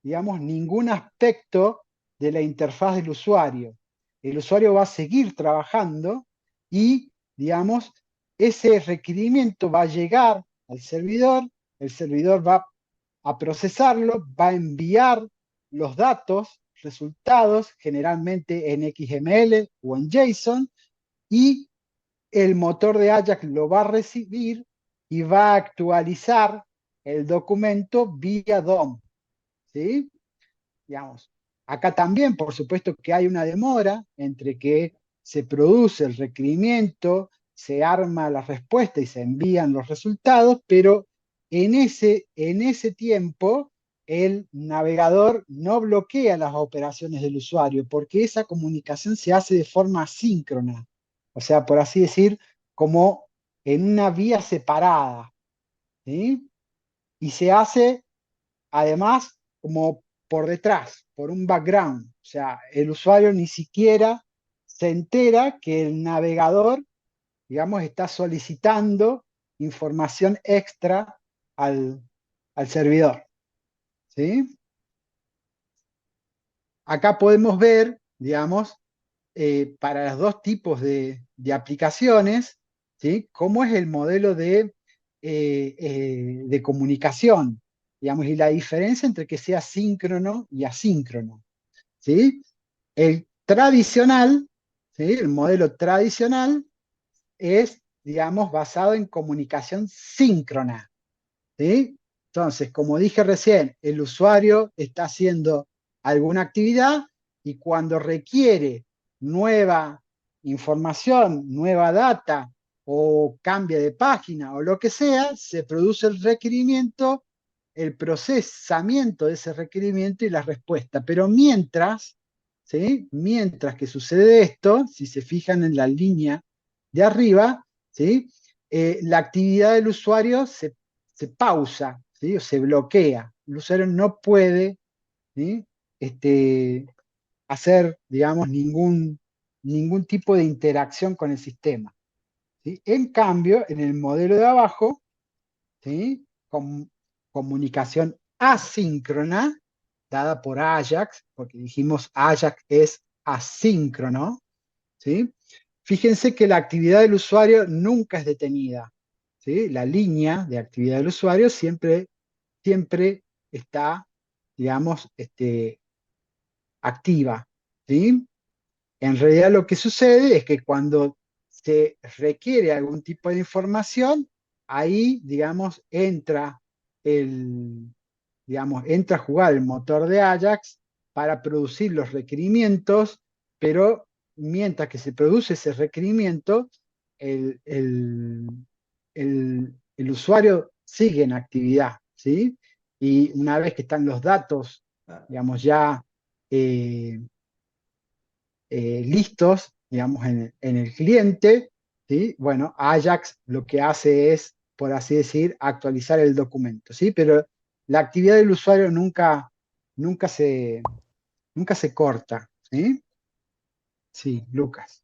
[SPEAKER 2] digamos, ningún aspecto de la interfaz del usuario. El usuario va a seguir trabajando y, digamos, ese requerimiento va a llegar al servidor, el servidor va a procesarlo, va a enviar los datos, resultados, generalmente en XML o en JSON, y el motor de Ajax lo va a recibir y va a actualizar el documento vía DOM, ¿sí? Digamos, acá también, por supuesto que hay una demora entre que se produce el requerimiento, se arma la respuesta y se envían los resultados, pero en ese tiempo el navegador no bloquea las operaciones del usuario porque esa comunicación se hace de forma asíncrona, o sea, por así decir, como en una vía separada, ¿sí? Y se hace además como por detrás, por un background. O sea, el usuario ni siquiera se entera que el navegador, digamos, está solicitando información extra al, al servidor, ¿sí? Acá podemos ver, digamos, para los dos tipos de aplicaciones, ¿sí? Cómo es el modelo de comunicación, digamos, y la diferencia entre que sea síncrono y asíncrono, ¿sí? El tradicional, ¿sí? El modelo tradicional es, digamos, basado en comunicación síncrona, ¿sí? Entonces, como dije recién, el usuario está haciendo alguna actividad y cuando requiere nueva información, nueva data o cambia de página o lo que sea, se produce el requerimiento, el procesamiento de ese requerimiento y la respuesta. Pero mientras, ¿sí? Mientras que sucede esto, si se fijan en la línea de arriba, ¿sí? La actividad del usuario se pausa, ¿sí? O se bloquea. El usuario no puede, ¿sí? Hacer, digamos, ningún tipo de interacción con el sistema. ¿sí? En cambio, en el modelo de abajo, ¿sí? Comunicación asíncrona, dada por Ajax, porque dijimos Ajax es asíncrono, ¿sí? Fíjense que la actividad del usuario nunca es detenida, ¿sí? La línea de actividad del usuario siempre está, digamos, activa, ¿sí? En realidad lo que sucede es que cuando se requiere algún tipo de información, ahí, digamos, entra a jugar el motor de Ajax para producir los requerimientos, pero mientras que se produce ese requerimiento, el, el- el usuario sigue en actividad, ¿sí? Y una vez que están los datos, digamos, ya eh, listos, digamos, en el cliente, ¿sí? Bueno, Ajax lo que hace es, por así decir, actualizar el documento, ¿sí? Pero la actividad del usuario nunca se, nunca se corta, ¿sí? Sí, Lucas.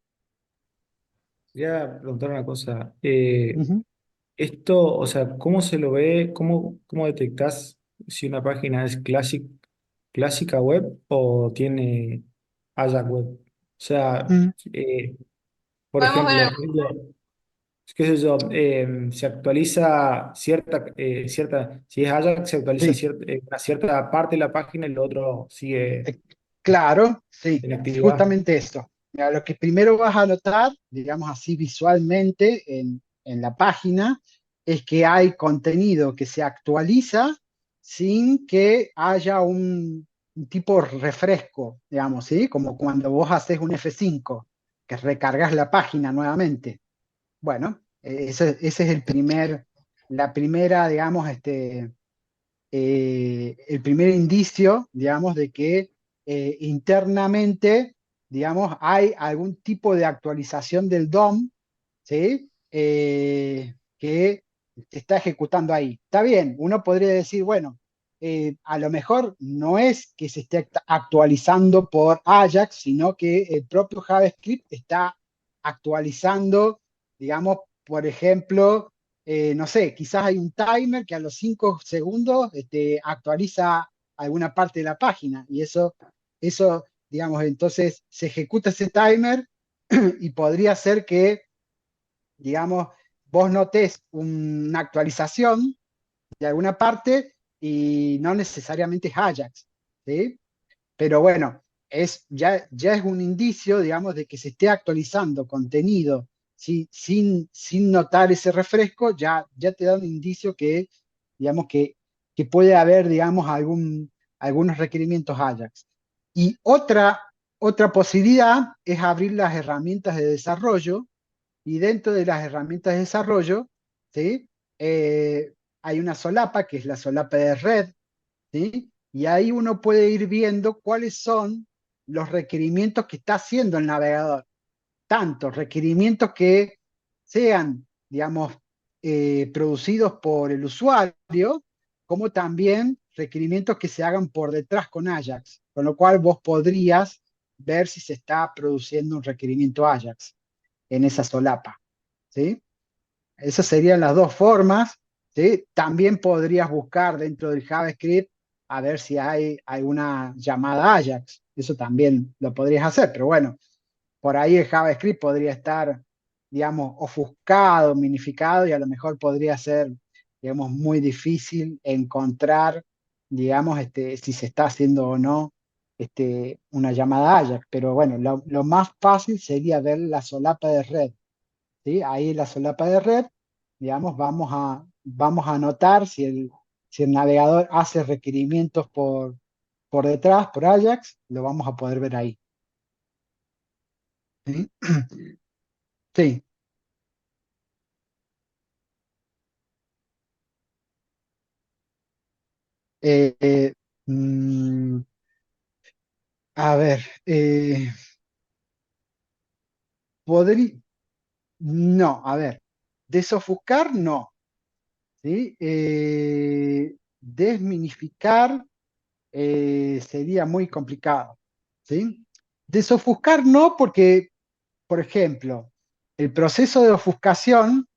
[SPEAKER 5] Quería preguntar una cosa.
[SPEAKER 2] Ujú.
[SPEAKER 5] Esto, o sea, ¿cómo se lo ve? ¿Cómo detectás si una página es clásica web o tiene Ajax web? O sea,
[SPEAKER 2] Mm,
[SPEAKER 5] eh, por
[SPEAKER 3] Podemos ver
[SPEAKER 5] ejemplo, qué sé yo, se actualiza si es Ajax, se actualiza
[SPEAKER 2] sí,
[SPEAKER 5] una cierta parte de la página y lo otro sigue
[SPEAKER 2] eh, claro, sí,
[SPEAKER 5] en
[SPEAKER 2] es
[SPEAKER 5] actividad.
[SPEAKER 2] justamente eso. Mira, lo que primero vas a notar, digamos así visualmente en la página, es que hay contenido que se actualiza sin que haya un tipo refresco, digamos, ¿sí? Como cuando vos haces un F5, que recargas la página nuevamente. Bueno, ese es la primera, digamos, el primer indicio, digamos, de que internamente, digamos, hay algún tipo de actualización del DOM, ¿sí? Que se está ejecutando ahí. Está bien, uno podría decir, bueno, a lo mejor no es que se esté actualizando por Ajax, sino que el propio JavaScript está actualizando, digamos, por ejemplo, no sé, quizás hay un timer que a los 5 segundos actualiza alguna parte de la página y eso, digamos, entonces se ejecuta ese timer y podría ser que, digamos, vos notés una actualización de alguna parte y no necesariamente es Ajax, ¿sí? Pero bueno, ya es un indicio, digamos, de que se esté actualizando contenido sin notar ese refresco, ya te da un indicio que, digamos, que puede haber, digamos, algunos requerimientos Ajax. Y otra posibilidad es abrir las herramientas de desarrollo y dentro de las herramientas de desarrollo, ¿sí? Eh, hay una solapa que es la solapa de red, ¿sí? Y ahí uno puede ir viendo cuáles son los requerimientos que está haciendo el navegador. Tanto requerimientos que sean, digamos, producidos por el usuario, como también requerimientos que se hagan por detrás con Ajax. Con lo cual vos podrías ver si se está produciendo un requerimiento Ajax en esa solapa, ¿sí? Esas serían las dos formas, ¿sí? También podrías buscar dentro del JavaScript a ver si hay alguna llamada Ajax. Eso también lo podrías hacer, pero bueno, por ahí el JavaScript podría estar, digamos, ofuscado, minificado y a lo mejor podría ser, digamos, muy difícil encontrar, digamos, si se está haciendo o no una llamada Ajax. Pero bueno, lo más fácil sería ver la solapa de red, ¿sí? Ahí en la solapa de red, digamos, vamos a anotar si el navegador hace requerimientos por detrás, por Ajax, lo vamos a poder ver ahí. ¿Sí? Sí. Eh, eh, mm, a ver, podría, no, a ver, desofuscar no, ¿sí? Desminificar sería muy complicado, ¿sí? Desofuscar no, porque, por ejemplo, El proceso de ofuscación,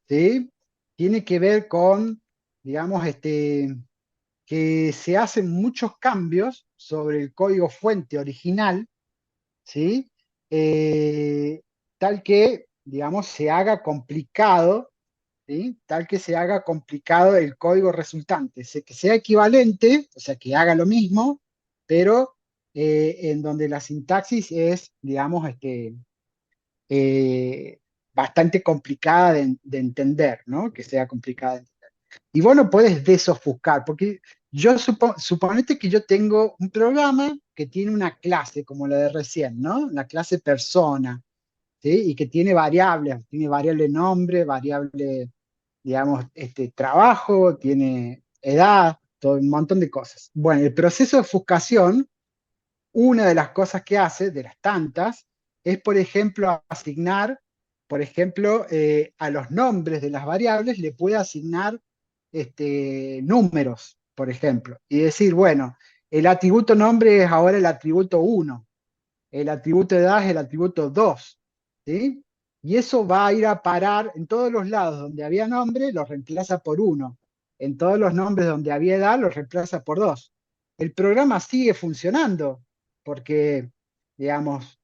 [SPEAKER 2] ¿sí? Tiene que ver con, digamos, que se hacen muchos cambios sobre el código fuente original, ¿sí? Eh, tal que, digamos, se haga complicado, ¿sí? Tal que se haga complicado el código resultante, que sea equivalente, o sea, que haga lo mismo, pero en donde la sintaxis es, digamos, eh, bastante complicada de entender, ¿no? Que sea complicada de entender. Y vos no podés desofuscar, porque suponete que yo tengo un programa que tiene una clase, como la de recién, ¿no? La clase persona, ¿sí? Y que tiene variable nombre, variable, digamos, trabajo, tiene edad, todo un montón de cosas. Bueno, el proceso de ofuscación, una de las cosas que hace, de las tantas, es, por ejemplo, asignar, por ejemplo, a los nombres de las variables le puede asignar números, por ejemplo, y decir, bueno, el atributo nombre es ahora el atributo 1, el atributo edad es el atributo 2, ¿sí? Y eso va a ir a parar en todos los lados donde había nombre, lo reemplaza por 1. En todos los nombres donde había edad, lo reemplaza por 2. El programa sigue funcionando porque, digamos,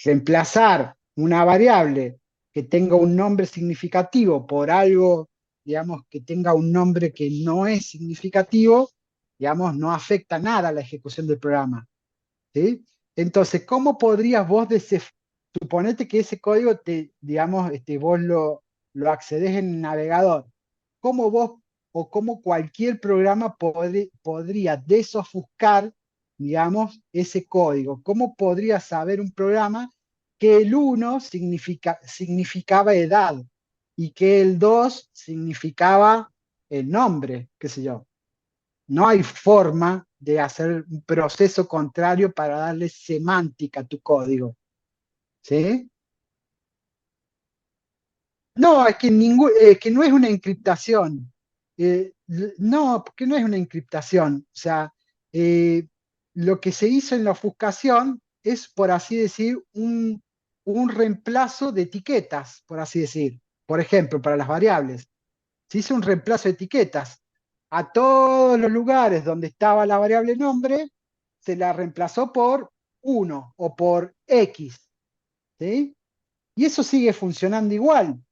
[SPEAKER 2] reemplazar una variable que tenga un nombre significativo por algo, digamos, que tenga un nombre que no es significativo, digamos, no afecta nada a la ejecución del programa. ¿Sí? Entonces, ¿cómo podrías vos suponete que ese código digamos, vos lo accedes en el navegador? ¿Cómo vos o cómo cualquier programa podría desofuscar, digamos, ese código? ¿Cómo podría saber un programa que el 1 significaba edad y que el 2 significaba el nombre, qué sé yo? No hay forma de hacer un proceso contrario para darle semántica a tu código, ¿sí? No, es que no es una encriptación. No, porque no es una encriptación. O sea, eh, lo que se hizo en la ofuscación es, por así decir, un reemplazo de etiquetas, por así decir. Por ejemplo, para las variables. Se hizo un reemplazo de etiquetas. A todos los lugares donde estaba la variable nombre, se la reemplazó por 1 o por X, ¿sí? Y eso sigue funcionando igual,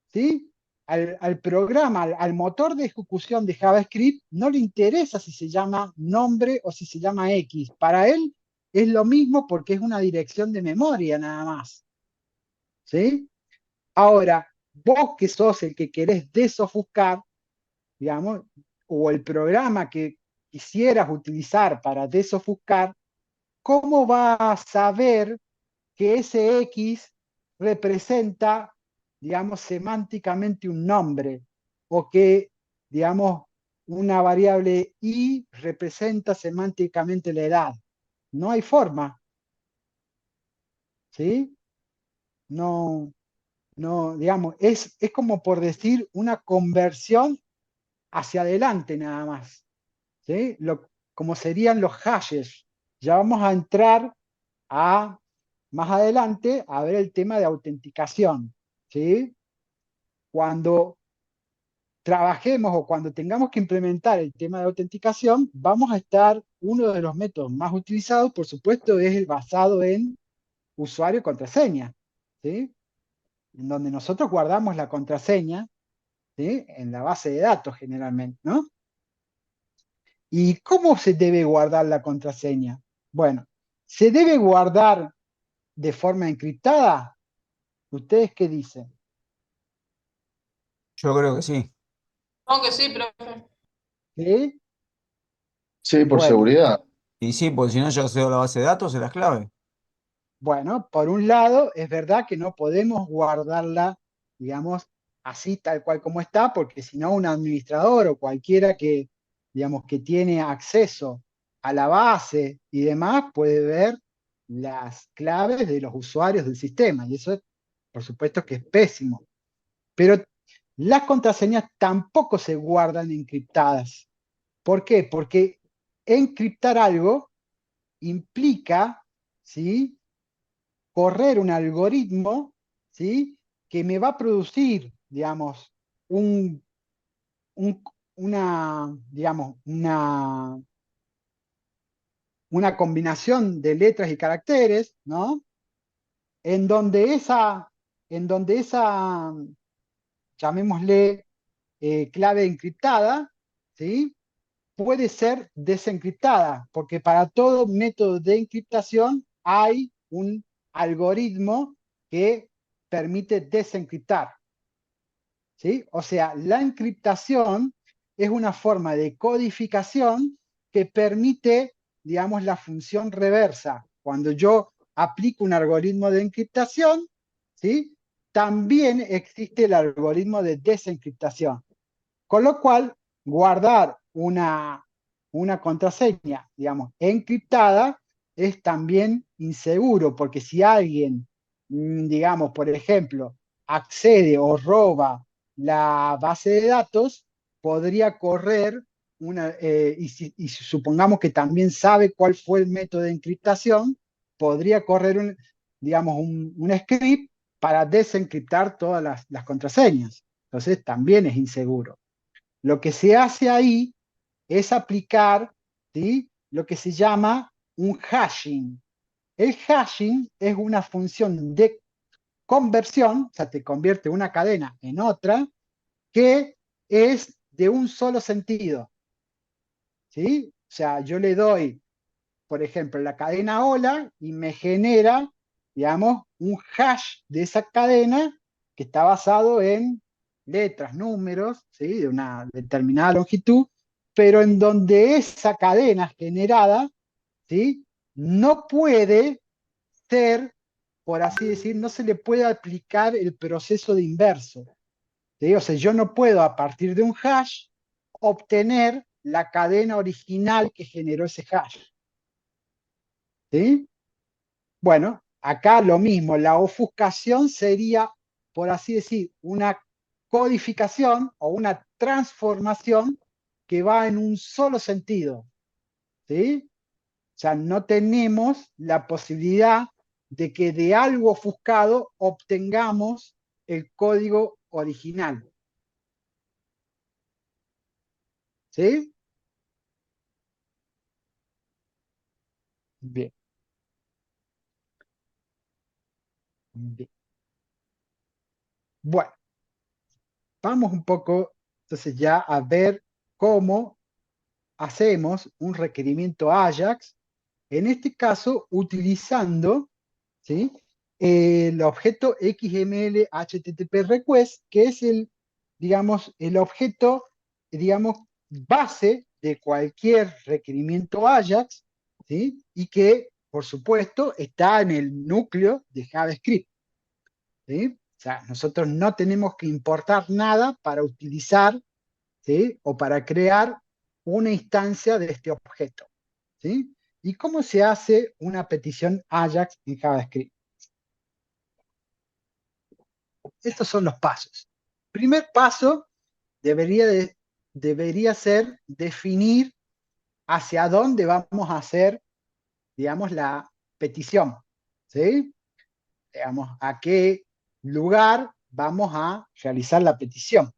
[SPEAKER 2] ¿sí? Al programa, al motor de ejecución de JavaScript, no le interesa si se llama nombre o si se llama X. Para él es lo mismo porque es una dirección de memoria nada más, ¿sí? Ahora, vos que sos el que querés desofuscar, digamos, o el programa que quisieras utilizar para desofuscar, ¿cómo va a saber que ese X representa, digamos, semánticamente un nombre? O que, digamos, una variable Y representa semánticamente la edad. No hay forma, ¿sí? No, no, digamos, es como por decir una conversión hacia adelante nada más. ¿Sí? Como serían los hashes. Ya vamos a entrar más adelante a ver el tema de autenticación. ¿Sí? Cuando trabajemos o cuando tengamos que implementar el tema de autenticación, vamos a estar, uno de los métodos más utilizados, por supuesto, es el basado en usuario y contraseña. ¿Sí? En donde nosotros guardamos la contraseña, ¿sí? En la base de datos generalmente, ¿no? ¿Y cómo se debe guardar la contraseña? Bueno, ¿se debe guardar de forma encriptada? ¿Ustedes qué dicen?
[SPEAKER 1] Yo creo que sí.
[SPEAKER 3] Aunque sí, profe.
[SPEAKER 2] ¿Sí?
[SPEAKER 6] Sí, por
[SPEAKER 2] Bueno,
[SPEAKER 6] seguridad.
[SPEAKER 1] Y sí, porque si no yo accedo a la base de datos, es la clave.
[SPEAKER 2] bueno, por un lado, es verdad que no podemos guardarla, digamos, así tal cual como está, porque si no, un administrador o cualquiera que, digamos, que tiene acceso a la base y demás, puede ver las claves de los usuarios del sistema. Y eso, por supuesto, que es pésimo. Pero las contraseñas tampoco se guardan encriptadas. ¿Por qué? Porque encriptar algo implica, ¿sí?, correr un algoritmo ¿sí? Que me va a producir, digamos, un, digamos, una combinación de letras y caracteres, ¿no? En donde esa, llamémosle, clave encriptada, ¿sí? Puede ser desencriptada, porque para todo método de encriptación hay un algoritmo que permite desencriptar, ¿sí? O sea, la encriptación es una forma de codificación que permite, digamos, la función reversa. Cuando yo aplico un algoritmo de encriptación, ¿sí? También existe el algoritmo de desencriptación. Con lo cual, guardar una contraseña, digamos, encriptada es también inseguro, porque si alguien, digamos, por ejemplo, accede o roba la base de datos, podría correr y si supongamos que también sabe cuál fue el método de encriptación, podría correr digamos, un script para desencriptar todas las contraseñas. Entonces también es inseguro. Lo que se hace ahí es aplicar, ¿sí?, lo que se llama un hashing. El hashing es una función de conversión, o sea, te convierte una cadena en otra, que es de un solo sentido, ¿sí? O sea, yo le doy, por ejemplo, la cadena hola y me genera, digamos, un hash de esa cadena que está basado en letras, números, ¿sí?, de una determinada longitud, pero en donde esa cadena generada, ¿sí?, no puede ser, por así decir, no se le puede aplicar el proceso de inverso, ¿sí? O sea, yo no puedo a partir de un hash obtener la cadena original que generó ese hash, ¿sí? Bueno, acá lo mismo, la ofuscación sería, por así decir, una codificación o una transformación que va en un solo sentido, ¿sí? O sea, no tenemos la posibilidad de que de algo ofuscado obtengamos el código original, ¿sí? Bien, bien. Bueno, vamos un poco entonces ya a ver cómo hacemos un requerimiento AJAX, en este caso utilizando, ¿sí?, el objeto XML HTTP request, que es digamos, el objeto, digamos, base de cualquier requerimiento AJAX, ¿sí?, y que, por supuesto, está en el núcleo de JavaScript, ¿sí? O sea, nosotros no tenemos que importar nada para utilizar, ¿sí?, o para crear una instancia de este objeto, ¿sí? ¿Y cómo se hace una petición AJAX en JavaScript? Estos son los pasos. Primer paso debería ser definir hacia dónde vamos a hacer, digamos, la petición, ¿sí? Digamos, a qué lugar vamos a realizar la petición,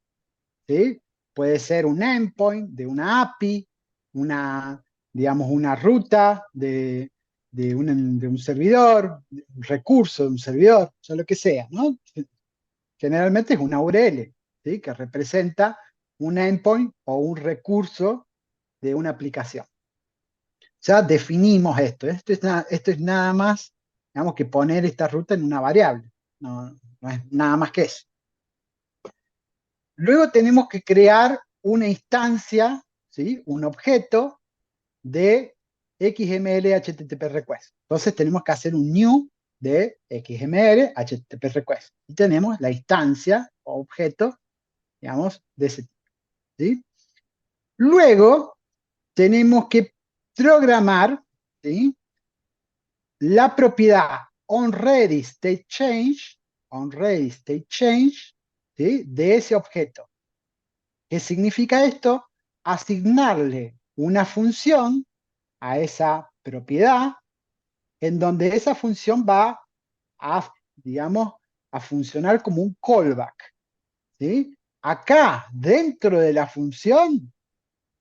[SPEAKER 2] ¿sí? Puede ser un endpoint de una API, digamos, una ruta de un servidor, un recurso de un servidor, o sea, lo que sea, ¿no? Generalmente es una URL, ¿sí?, que representa un endpoint o un recurso de una aplicación. Ya definimos esto. Esto es nada más, digamos, que poner esta ruta en una variable. No es nada más que eso. Luego tenemos que crear una instancia, ¿sí?, un objeto de XML HTTP request. Entonces tenemos que hacer un new de XML HTTP request. Y tenemos la instancia o objeto, digamos, de ese tipo, ¿sí? Luego tenemos que programar, ¿sí?, la propiedad onReadyStateChange, ¿sí?, de ese objeto. ¿Qué significa esto? Asignarle una función a esa propiedad en donde esa función va a, digamos, a funcionar como un callback, ¿sí? Acá, dentro de la función,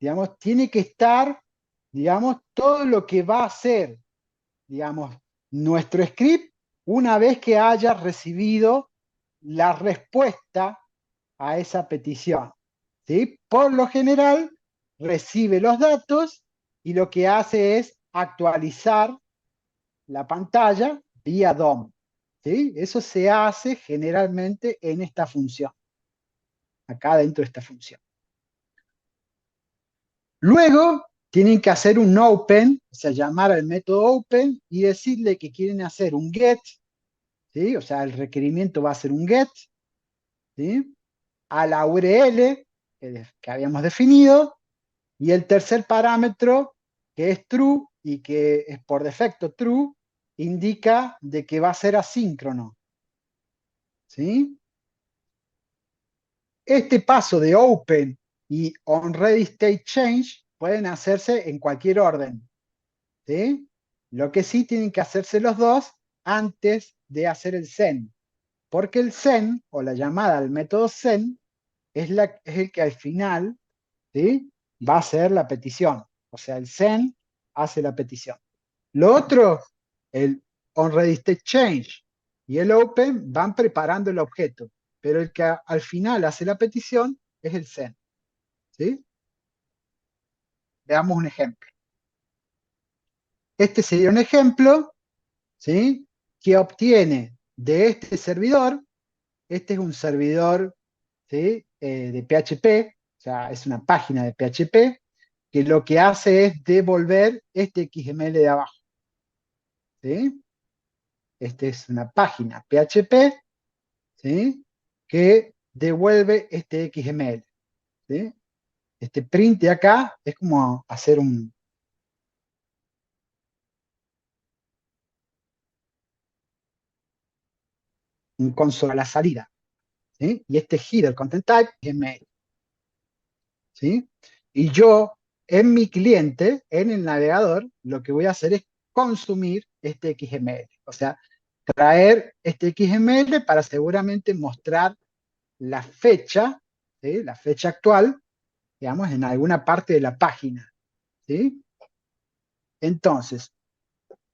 [SPEAKER 2] digamos, tiene que estar, digamos, todo lo que va a hacer, digamos, nuestro script una vez que haya recibido la respuesta a esa petición, ¿sí? Por lo general, recibe los datos y lo que hace es actualizar la pantalla vía DOM, ¿sí? Eso se hace generalmente en esta función, acá dentro de esta función. Luego tienen que hacer un open, o sea, llamar al método open y decirle que quieren hacer un get, ¿sí? O sea, el requerimiento va a ser un get, ¿sí? A la URL que habíamos definido, y el tercer parámetro, que es true y que es por defecto true, indica de que va a ser asíncrono, ¿sí? Este paso de open y onReadyStateChange pueden hacerse en cualquier orden, ¿sí? Lo que sí tienen que hacerse los dos antes de hacer el send, porque el send o la llamada al método send es el que al final, ¿sí? Va a hacer la petición. O sea, el send hace la petición. Lo otro, el onReadyStateChange y el open van preparando el objeto, pero el que al final hace la petición es el send, ¿sí? Veamos un ejemplo. Este sería un ejemplo, ¿sí? Que obtiene de este servidor. Este es un servidor, ¿sí? De PHP, o sea, es una página de PHP que lo que hace es devolver este XML de abajo, ¿sí? Esta es una página PHP, ¿sí? Que devuelve este XML, ¿sí? Este print de acá es como hacer un console a la salida, ¿sí? Y este header content type XML, ¿sí? Y yo, en mi cliente, en el navegador, lo que voy a hacer es consumir este XML. O sea, traer este XML para seguramente mostrar la fecha, ¿sí? La fecha actual, digamos, en alguna parte de la página, ¿sí? Entonces,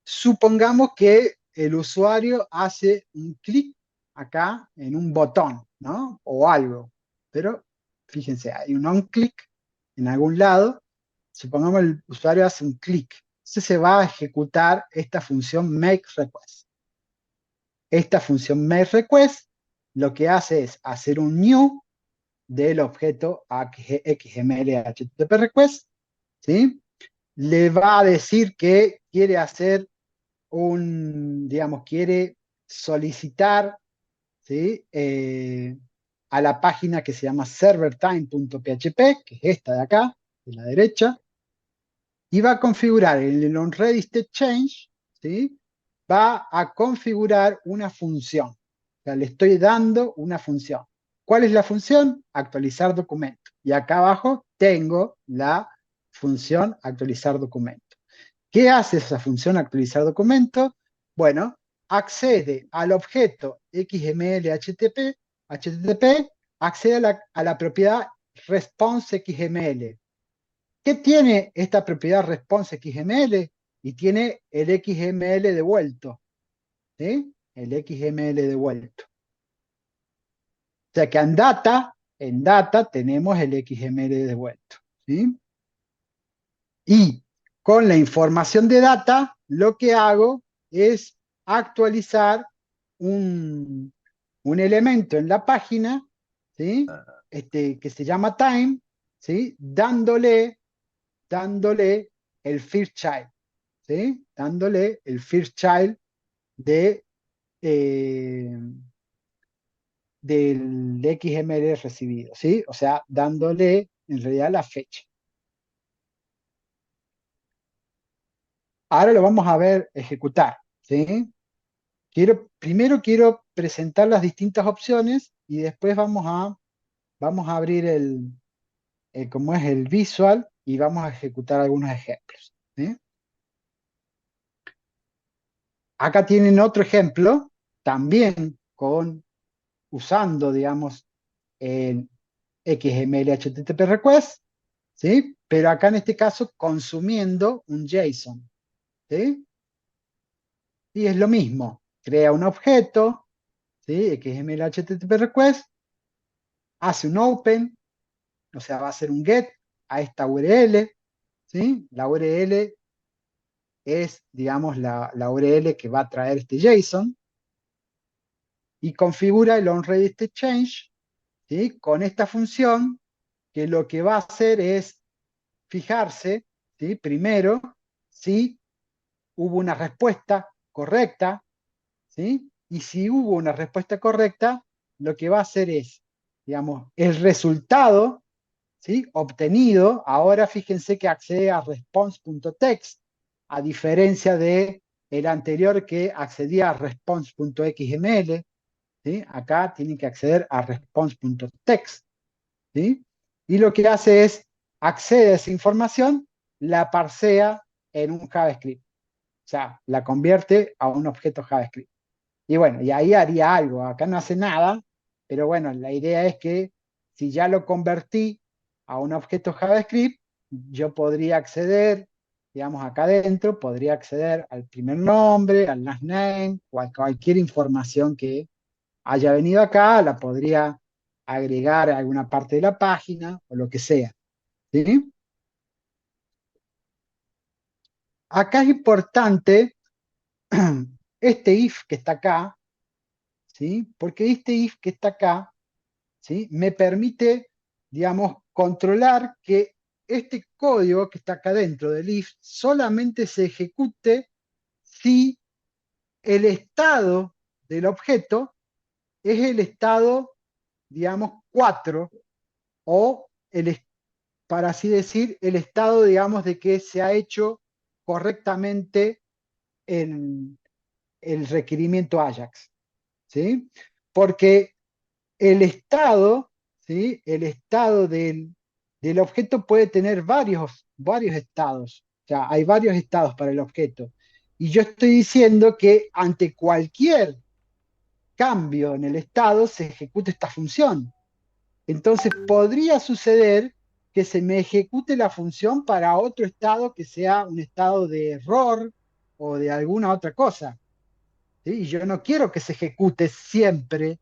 [SPEAKER 2] supongamos que el usuario hace un clic acá en un botón, ¿no? O algo. Pero fíjense, hay un on-click en algún lado. Supongamos el usuario hace un clic. Entonces se va a ejecutar esta función makeRequest. Esta función makeRequest lo que hace es hacer un new del objeto XML HTTP request, ¿sí? Le va a decir que quiere hacer digamos, quiere solicitar, ¿sí? A la página que se llama servertime.php, que es esta de acá, de la derecha, y va a configurar en el onReadyStateChange, ¿sí? Va a configurar una función. O sea, le estoy dando una función. ¿Cuál es la función? Actualizar documento. Y acá abajo tengo la función actualizar documento. ¿Qué hace esa función actualizar documento? Bueno, accede al objeto XML HTTP, accede a la propiedad response XML. ¿Qué tiene esta propiedad response XML? Y tiene el XML devuelto, ¿sí? El XML devuelto. O sea que en data tenemos el XML devuelto, ¿sí? Y con la información de data, lo que hago es actualizar un elemento en la página, ¿sí? Que se llama time, ¿sí? Dándole el first child, ¿sí? Dándole el first child de, eh, del XML recibido, ¿sí? O sea, dándole en realidad la fecha. Ahora lo vamos a ver ejecutar, ¿sí? Primero quiero presentar las distintas opciones y después vamos a abrir como es el visual y vamos a ejecutar algunos ejemplos, ¿sí? Acá tienen otro ejemplo, también con usando, digamos, el XML HTTP request, ¿sí? Pero acá en este caso consumiendo un JSON, ¿sí? Y es lo mismo, crea un objeto, ¿sí? XML HTTP request, hace un open, o sea, va a hacer un get a esta URL, ¿sí? La URL es, digamos, la URL que va a traer este JSON, y configura el onReadyStateChange, ¿sí? Con esta función que lo que va a hacer es fijarse, ¿sí? Primero, si hubo una respuesta correcta, ¿sí? Y si hubo una respuesta correcta, lo que va a hacer es, digamos, el resultado, ¿sí? Obtenido, ahora fíjense que accede a response.text, a diferencia de el anterior que accedía a response.xml, ¿sí? Acá tienen que acceder a response.text, ¿sí? Y lo que hace es, accede a esa información, la parsea en un JavaScript, o sea, la convierte a un objeto JavaScript. Y bueno, y ahí haría algo, acá no hace nada, pero bueno, la idea es que si ya lo convertí a un objeto JavaScript, yo podría acceder, digamos, acá adentro, podría acceder al primer nombre, al last name, o a cualquier información que haya venido acá, la podría agregar a alguna parte de la página o lo que sea, ¿sí? Acá es importante este if que está acá, ¿sí? Porque este if que está acá, ¿sí? Me permite, digamos, controlar que este código que está acá dentro del if solamente se ejecute si el estado del objeto es el estado, digamos, 4 o para así decir, el estado, digamos, de que se ha hecho correctamente el requerimiento Ajax, ¿sí? Porque el estado, ¿sí? El estado del objeto puede tener varios estados, o sea, hay varios estados para el objeto. Y yo estoy diciendo que ante cualquier cambio en el estado se ejecuta esta función. Entonces podría suceder que se me ejecute la función para otro estado que sea un estado de error o de alguna otra cosa, ¿sí? Y yo no quiero que se ejecute siempre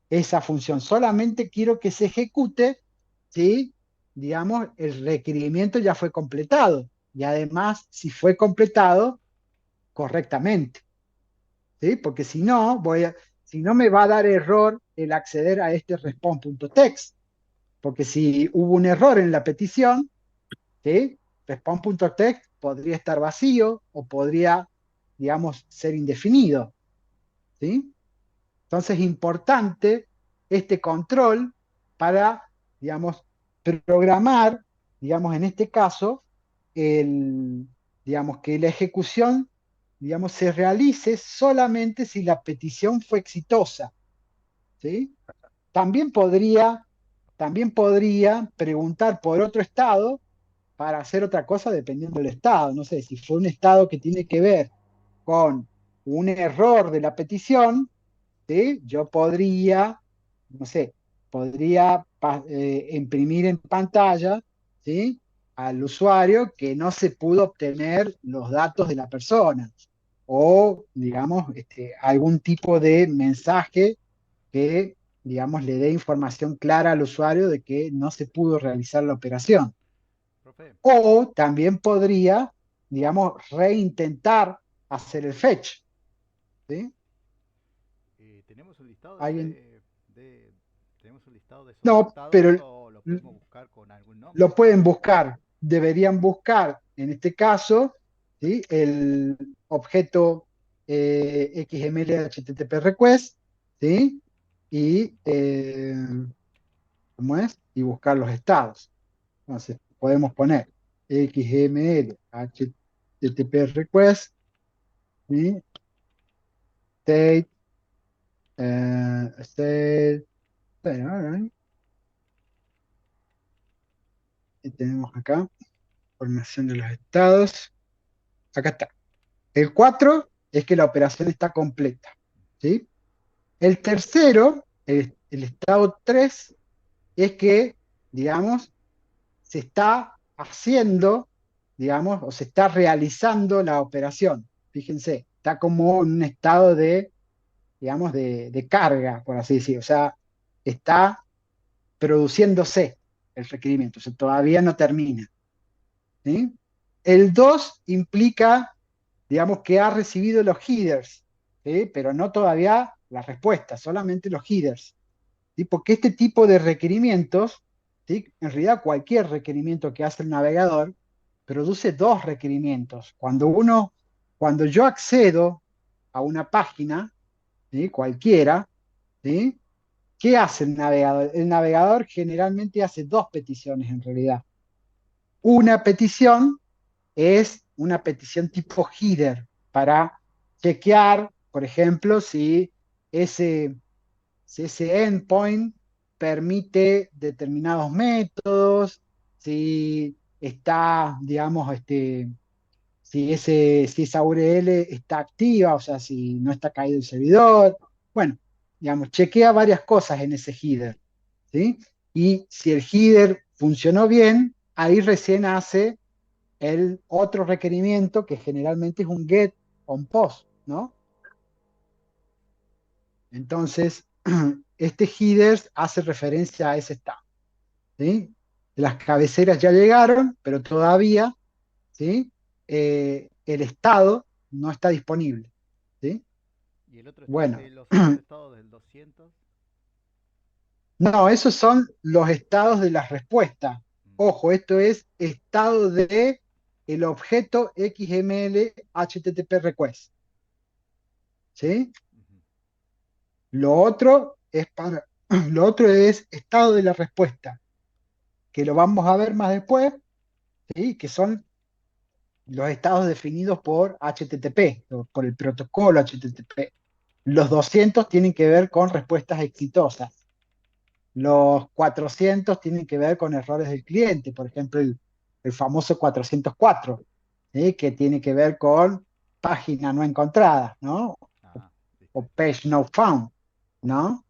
[SPEAKER 2] esa función, solamente quiero que se ejecute si, digamos, el requerimiento ya fue completado y además si fue completado correctamente, ¿sí? Porque si no me va a dar error el acceder a este response.text. Porque si hubo un error en la petición, ¿sí? Response.text podría estar vacío o podría, digamos, ser indefinido, ¿sí? Entonces es importante este control para, digamos, programar, digamos, en este caso, digamos, que la ejecución, digamos, se realice solamente si la petición fue exitosa, ¿sí? También podría, también podría preguntar por otro estado para hacer otra cosa dependiendo del estado. No sé, si fue un estado que tiene que ver con un error de la petición, ¿sí? Yo podría, no sé, podría imprimir en pantalla, ¿sí? Al usuario que no se pudo obtener los datos de la persona o, digamos, algún tipo de mensaje que, digamos, le dé información clara al usuario de que no se pudo realizar la operación.
[SPEAKER 7] Profe,
[SPEAKER 2] O también podría, digamos, reintentar hacer el fetch, ¿sí?
[SPEAKER 7] ¿tenemos un listado
[SPEAKER 2] Alguien,
[SPEAKER 7] tenemos un listado de esos
[SPEAKER 2] no,
[SPEAKER 7] estados
[SPEAKER 2] pero
[SPEAKER 7] o lo podemos buscar con algún
[SPEAKER 2] lo
[SPEAKER 7] nombre?
[SPEAKER 2] pueden buscar, deberían buscar, en este caso, ¿sí? El objeto XML HTTP request, ¿sí? Y, ¿cómo es? Y buscar los estados. Entonces, podemos poner XML HTTP request, ¿sí? State, state, bueno, y tenemos acá información de los estados. Acá está. El 4 es que la operación está completa, ¿sí? El tercero, el estado 3 es que, digamos, se está haciendo, digamos, o se está realizando la operación. Fíjense, está como en un estado de, digamos, de carga, por así decir. O sea, está produciéndose el requerimiento, o sea, todavía no termina. ¿Sí? El 2 implica, digamos, que ha recibido los headers, ¿sí? Pero no todavía la respuesta, solamente los headers. ¿Sí? Porque este tipo de requerimientos, ¿sí? En realidad cualquier requerimiento que hace el navegador, produce dos requerimientos. Cuando yo accedo a una página, ¿sí? Cualquiera, ¿sí? ¿Qué hace el navegador? El navegador generalmente hace dos peticiones en realidad. Una petición es una petición tipo header para chequear, por ejemplo, si ese endpoint permite determinados métodos, si está, digamos, si esa URL está activa, o sea, si no está caído el servidor. Bueno, digamos, chequea varias cosas en ese header, ¿sí? Y si el header funcionó bien, ahí recién hace el otro requerimiento que generalmente es un get on post, ¿no? Entonces, este header hace referencia a ese estado, ¿sí? Las cabeceras ya llegaron, pero todavía, ¿sí? El estado no está disponible, ¿sí?
[SPEAKER 7] ¿Y el otro
[SPEAKER 2] Bueno,
[SPEAKER 7] los otros estados del 200?
[SPEAKER 2] no, esos son los estados de las respuestas.
[SPEAKER 7] Mm,
[SPEAKER 2] Ojo, esto es estado de el objeto XML HTTP request, ¿sí?
[SPEAKER 7] ujú.
[SPEAKER 2] Lo otro lo otro es estado de la respuesta, que lo vamos a ver más después, ¿sí? Que son los estados definidos por HTTP, por el protocolo HTTP. Los 200 tienen que ver con respuestas exitosas. Los 400 tienen que ver con errores del cliente, por ejemplo, el famoso 404, ¿sí? Que tiene que ver con página no encontrada, ¿no?
[SPEAKER 7] Ah, listo,
[SPEAKER 2] O
[SPEAKER 7] listo.
[SPEAKER 2] page not found, ¿no?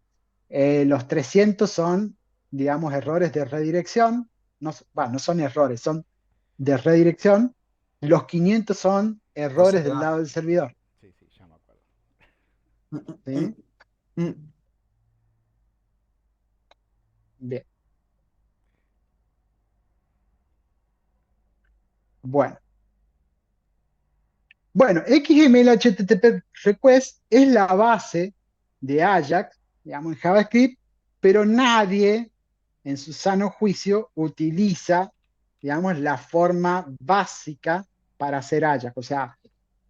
[SPEAKER 2] Los 300 son, digamos, errores de redirección. No, bueno, no son errores, son de redirección. Los 500 son
[SPEAKER 1] O
[SPEAKER 2] errores del
[SPEAKER 1] sea,
[SPEAKER 2] lado del servidor.
[SPEAKER 7] Sí, sí, ya me acuerdo.
[SPEAKER 1] mm, mm,
[SPEAKER 2] ¿Sí?
[SPEAKER 1] mm, mm.
[SPEAKER 2] Bien. Bueno. Bueno, XML HTTP Request es la base de Ajax, digamos, en JavaScript, pero nadie en su sano juicio utiliza, digamos, la forma básica para hacer Ajax. O sea,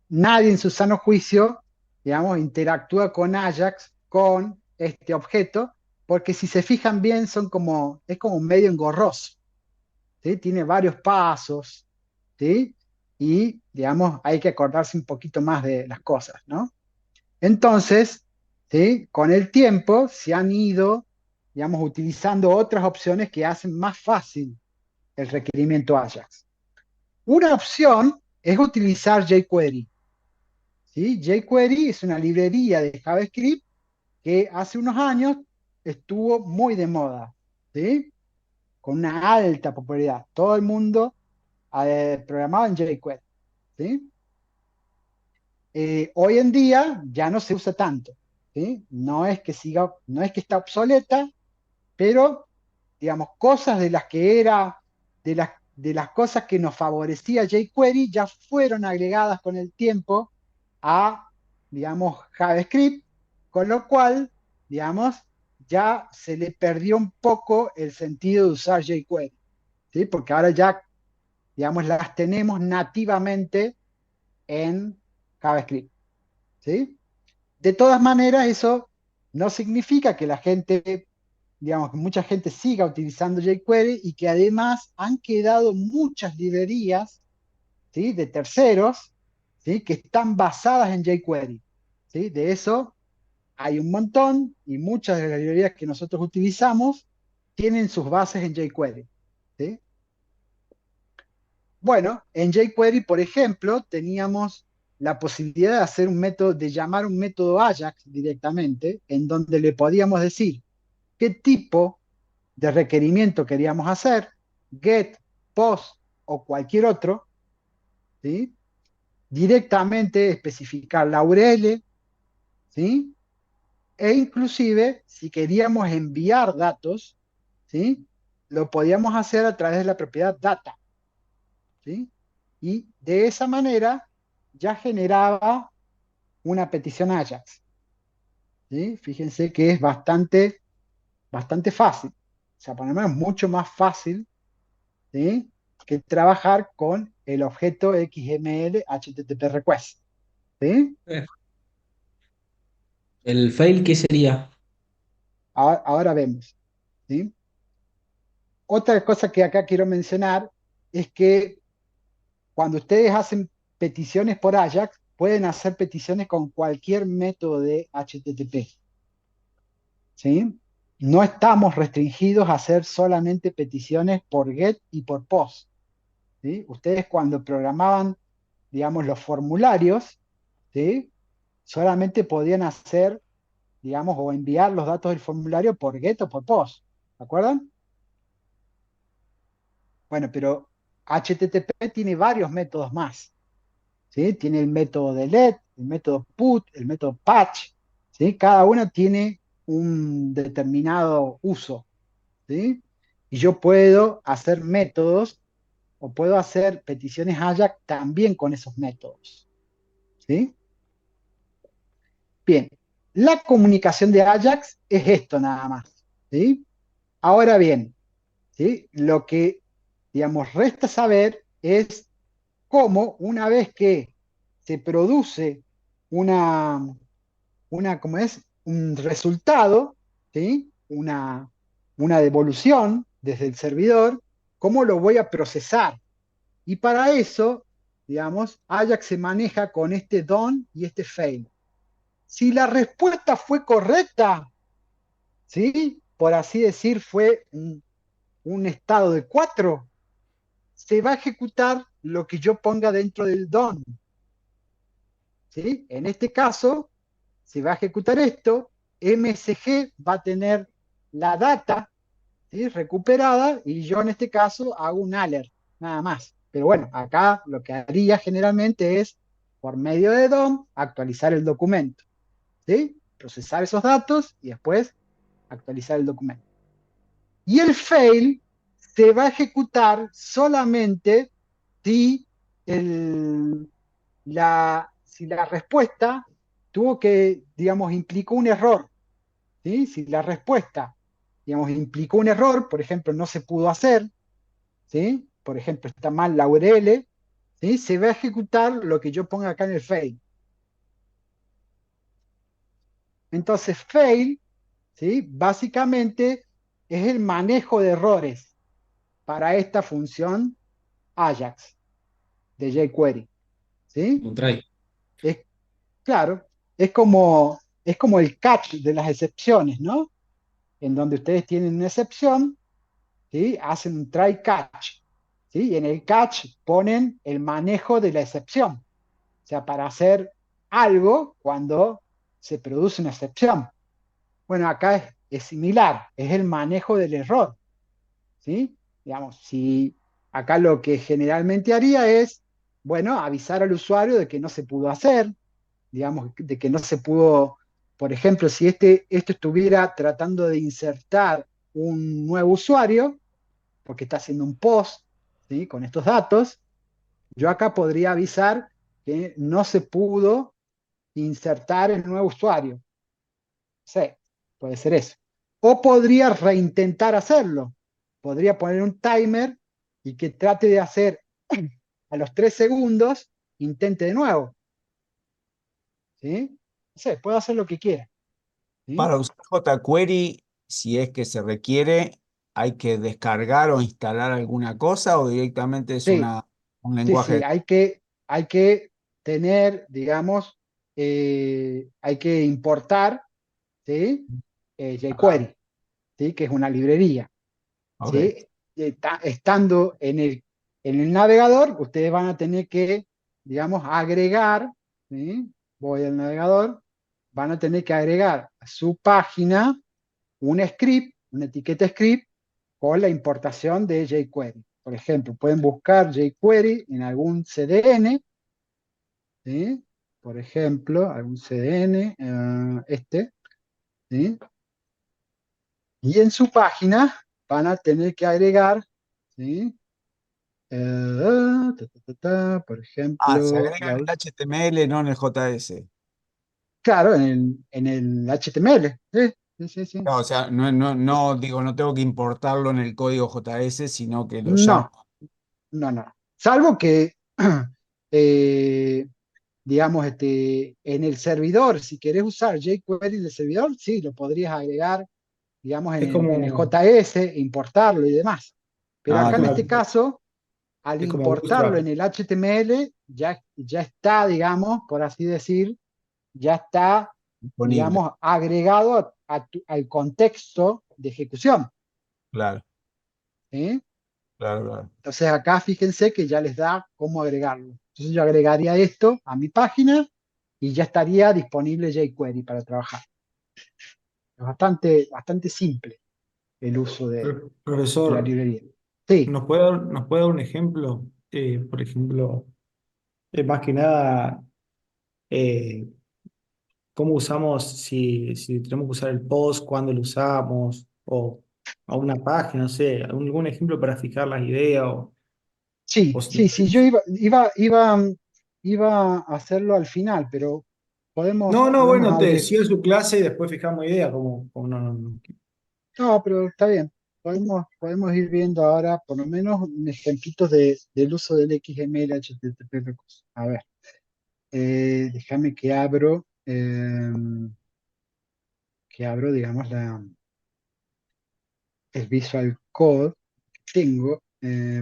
[SPEAKER 2] nadie en su sano juicio, digamos, interactúa con Ajax, con este objeto, porque si se fijan bien, es como medio engorroso, ¿sí? Tiene varios pasos, ¿sí? Y, digamos, hay que acordarse un poquito más de las cosas, ¿no? Entonces, ¿sí? Con el tiempo se han ido, digamos, utilizando otras opciones que hacen más fácil el requerimiento Ajax. Una opción es utilizar jQuery, ¿sí? jQuery es una librería de JavaScript que hace unos años estuvo muy de moda, ¿sí? Con una alta popularidad. Todo el mundo programaba en jQuery, ¿sí? Hoy en día ya no se usa tanto, ¿sí? No es que está obsoleta, pero, digamos, cosas de las que era, de las cosas que nos favorecía jQuery ya fueron agregadas con el tiempo a, digamos, JavaScript, con lo cual, digamos, ya se le perdió un poco el sentido de usar jQuery, ¿sí? Porque ahora ya, digamos, las tenemos nativamente en JavaScript, ¿sí? De todas maneras, eso no significa que la gente, digamos, que mucha gente siga utilizando jQuery y que además han quedado muchas librerías, ¿sí? De terceros, ¿sí? Que están basadas en jQuery, ¿sí? De eso hay un montón y muchas de las librerías que nosotros utilizamos tienen sus bases en jQuery, ¿sí? Bueno, en jQuery, por ejemplo, teníamos la posibilidad de llamar un método Ajax directamente, en donde le podíamos decir qué tipo de requerimiento queríamos hacer, get, post o cualquier otro, ¿sí? Directamente especificar la URL, ¿sí? E inclusive, si queríamos enviar datos, ¿sí? Lo podíamos hacer a través de la propiedad data, ¿sí? Y de esa manera ya generaba una petición Ajax, ¿sí? Fíjense que es bastante fácil. O sea, por lo menos mucho más fácil, ¿sí? Que trabajar con el objeto XML HTTP request, ¿sí?
[SPEAKER 8] ¿El fail qué sería?
[SPEAKER 2] Ahora vemos, ¿sí? Otra cosa que acá quiero mencionar es que cuando ustedes hacen peticiones por Ajax, pueden hacer peticiones con cualquier método de HTTP, ¿sí? No estamos restringidos a hacer solamente peticiones por GET y por POST, ¿sí? Ustedes cuando programaban, digamos, los formularios, ¿sí? Solamente podían hacer, digamos, o enviar los datos del formulario por GET o por POST, ¿de acuerdo? Bueno, pero HTTP tiene varios métodos más, ¿sí? Tiene el método delete, el método put, el método patch, ¿sí? Cada uno tiene un determinado uso, ¿sí? Y yo puedo hacer métodos o puedo hacer peticiones AJAX también con esos métodos, ¿sí? Bien, la comunicación de Ajax es esto nada más, ¿sí? Ahora bien, ¿sí? Lo que, digamos, resta saber es cómo una vez que se produce una, ¿cómo es? Un resultado, ¿sí? Una devolución desde el servidor, ¿cómo lo voy a procesar? Y para eso, digamos, Ajax se maneja con este done y este fail. Si la respuesta fue correcta, ¿sí? Por así decir, fue un estado de 4, se va a ejecutar lo que yo ponga dentro del done, ¿sí? En este caso, se va a ejecutar esto, MSG va a tener la data, ¿sí? Recuperada y yo en este caso hago un alert, nada más. Pero bueno, acá lo que haría generalmente es, por medio de DOM, actualizar el documento, ¿sí? Procesar esos datos y después actualizar el documento. Y el fail se va a ejecutar solamente si, el, si la respuesta tuvo que, digamos, implicó un error, ¿sí? Si la respuesta, digamos, implicó un error, por ejemplo, no se pudo hacer, ¿sí? Por ejemplo, está mal la URL, ¿sí? Se va a ejecutar lo que yo ponga acá en el fail. Entonces, fail, ¿sí? Básicamente es el manejo de errores para esta función Ajax de jQuery, ¿sí?
[SPEAKER 8] Un try.
[SPEAKER 2] Es, claro, es como el catch de las excepciones, ¿no? En donde ustedes tienen una excepción, ¿sí? Hacen un try catch, ¿sí? Y en el catch ponen el manejo de la excepción, o sea, para hacer algo cuando se produce una excepción. Bueno, acá es similar, es el manejo del error, ¿sí? Digamos, si acá lo que generalmente haría es, bueno, avisar al usuario de que no se pudo hacer, digamos, de que no se pudo, por ejemplo, si esto estuviera tratando de insertar un nuevo usuario, porque está haciendo un post, ¿sí? Con estos datos, yo acá podría avisar que no se pudo insertar el nuevo usuario. Sí, puede ser eso. O podría reintentar hacerlo. Podría poner un timer y que trate de hacer a los 3 segundos, intente de nuevo. ¿Sí? No sé, puede hacer lo que quiera. ¿Sí?
[SPEAKER 1] Para usar jQuery, si es que se requiere, ¿hay que descargar o instalar alguna cosa o directamente es
[SPEAKER 2] Sí,
[SPEAKER 1] un
[SPEAKER 2] sí,
[SPEAKER 1] lenguaje?
[SPEAKER 2] hay que tener, digamos, hay que importar, ¿sí?
[SPEAKER 1] Ajá,
[SPEAKER 2] jQuery, ¿sí? Que es una librería.
[SPEAKER 1] ok.
[SPEAKER 2] ¿Sí? Estando en el navegador, ustedes van a tener que, digamos, agregar, ¿sí? Voy al navegador, van a tener que agregar a su página, un script, una etiqueta script, con la importación de jQuery. Por ejemplo, pueden buscar jQuery en algún CDN, ¿sí? Por ejemplo, algún CDN, ¿sí? Y en su página van a tener que agregar, ¿sí? Por
[SPEAKER 1] Se
[SPEAKER 2] ejemplo,
[SPEAKER 1] agrega en el HTML, no en el JS.
[SPEAKER 2] claro, en el HTML. Sí, sí, sí, sí.
[SPEAKER 1] No, o sea, no, digo, no tengo que importarlo en el código JS, sino que lo llamo.
[SPEAKER 2] No, no, no. Salvo que, eh, digamos, en el servidor, si querés usar jQuery del servidor, sí, lo podrías agregar, digamos,
[SPEAKER 5] Es
[SPEAKER 2] en el
[SPEAKER 5] como,
[SPEAKER 2] JS, importarlo y demás. Pero
[SPEAKER 1] Ah,
[SPEAKER 2] acá en
[SPEAKER 1] claro,
[SPEAKER 2] este caso, al
[SPEAKER 5] es como
[SPEAKER 2] importarlo
[SPEAKER 5] Bootstrap.
[SPEAKER 2] en el HTML, ya está, digamos, por así decir, ya está,
[SPEAKER 1] disponible.
[SPEAKER 2] digamos, agregado al contexto de ejecución.
[SPEAKER 1] Claro,
[SPEAKER 2] ¿Sí?
[SPEAKER 1] claro, claro.
[SPEAKER 2] Entonces acá fíjense que ya les da cómo agregarlo. Entonces yo agregaría esto a mi página y ya estaría disponible jQuery para trabajar. Es bastante simple el uso de la
[SPEAKER 5] Profesor,
[SPEAKER 2] librería. Sí,
[SPEAKER 5] nos puede dar un ejemplo? Por ejemplo, más que nada, eh, ¿cómo usamos, si tenemos que usar el post, cuándo lo usamos? O a una página, no sé, algún ejemplo para fijar las ideas.
[SPEAKER 2] sí, sí, sí. Yo iba a hacerlo al final, pero
[SPEAKER 5] No, no,
[SPEAKER 2] podemos
[SPEAKER 5] bueno, te
[SPEAKER 2] abrir.
[SPEAKER 5] sigo su clase y después fijamos ideas, como no.
[SPEAKER 2] No, pero está bien. Podemos ir viendo ahora por lo menos un ejemplito del uso del XML HTTP recursos. A ver, déjame que abro, digamos, el Visual Code que tengo,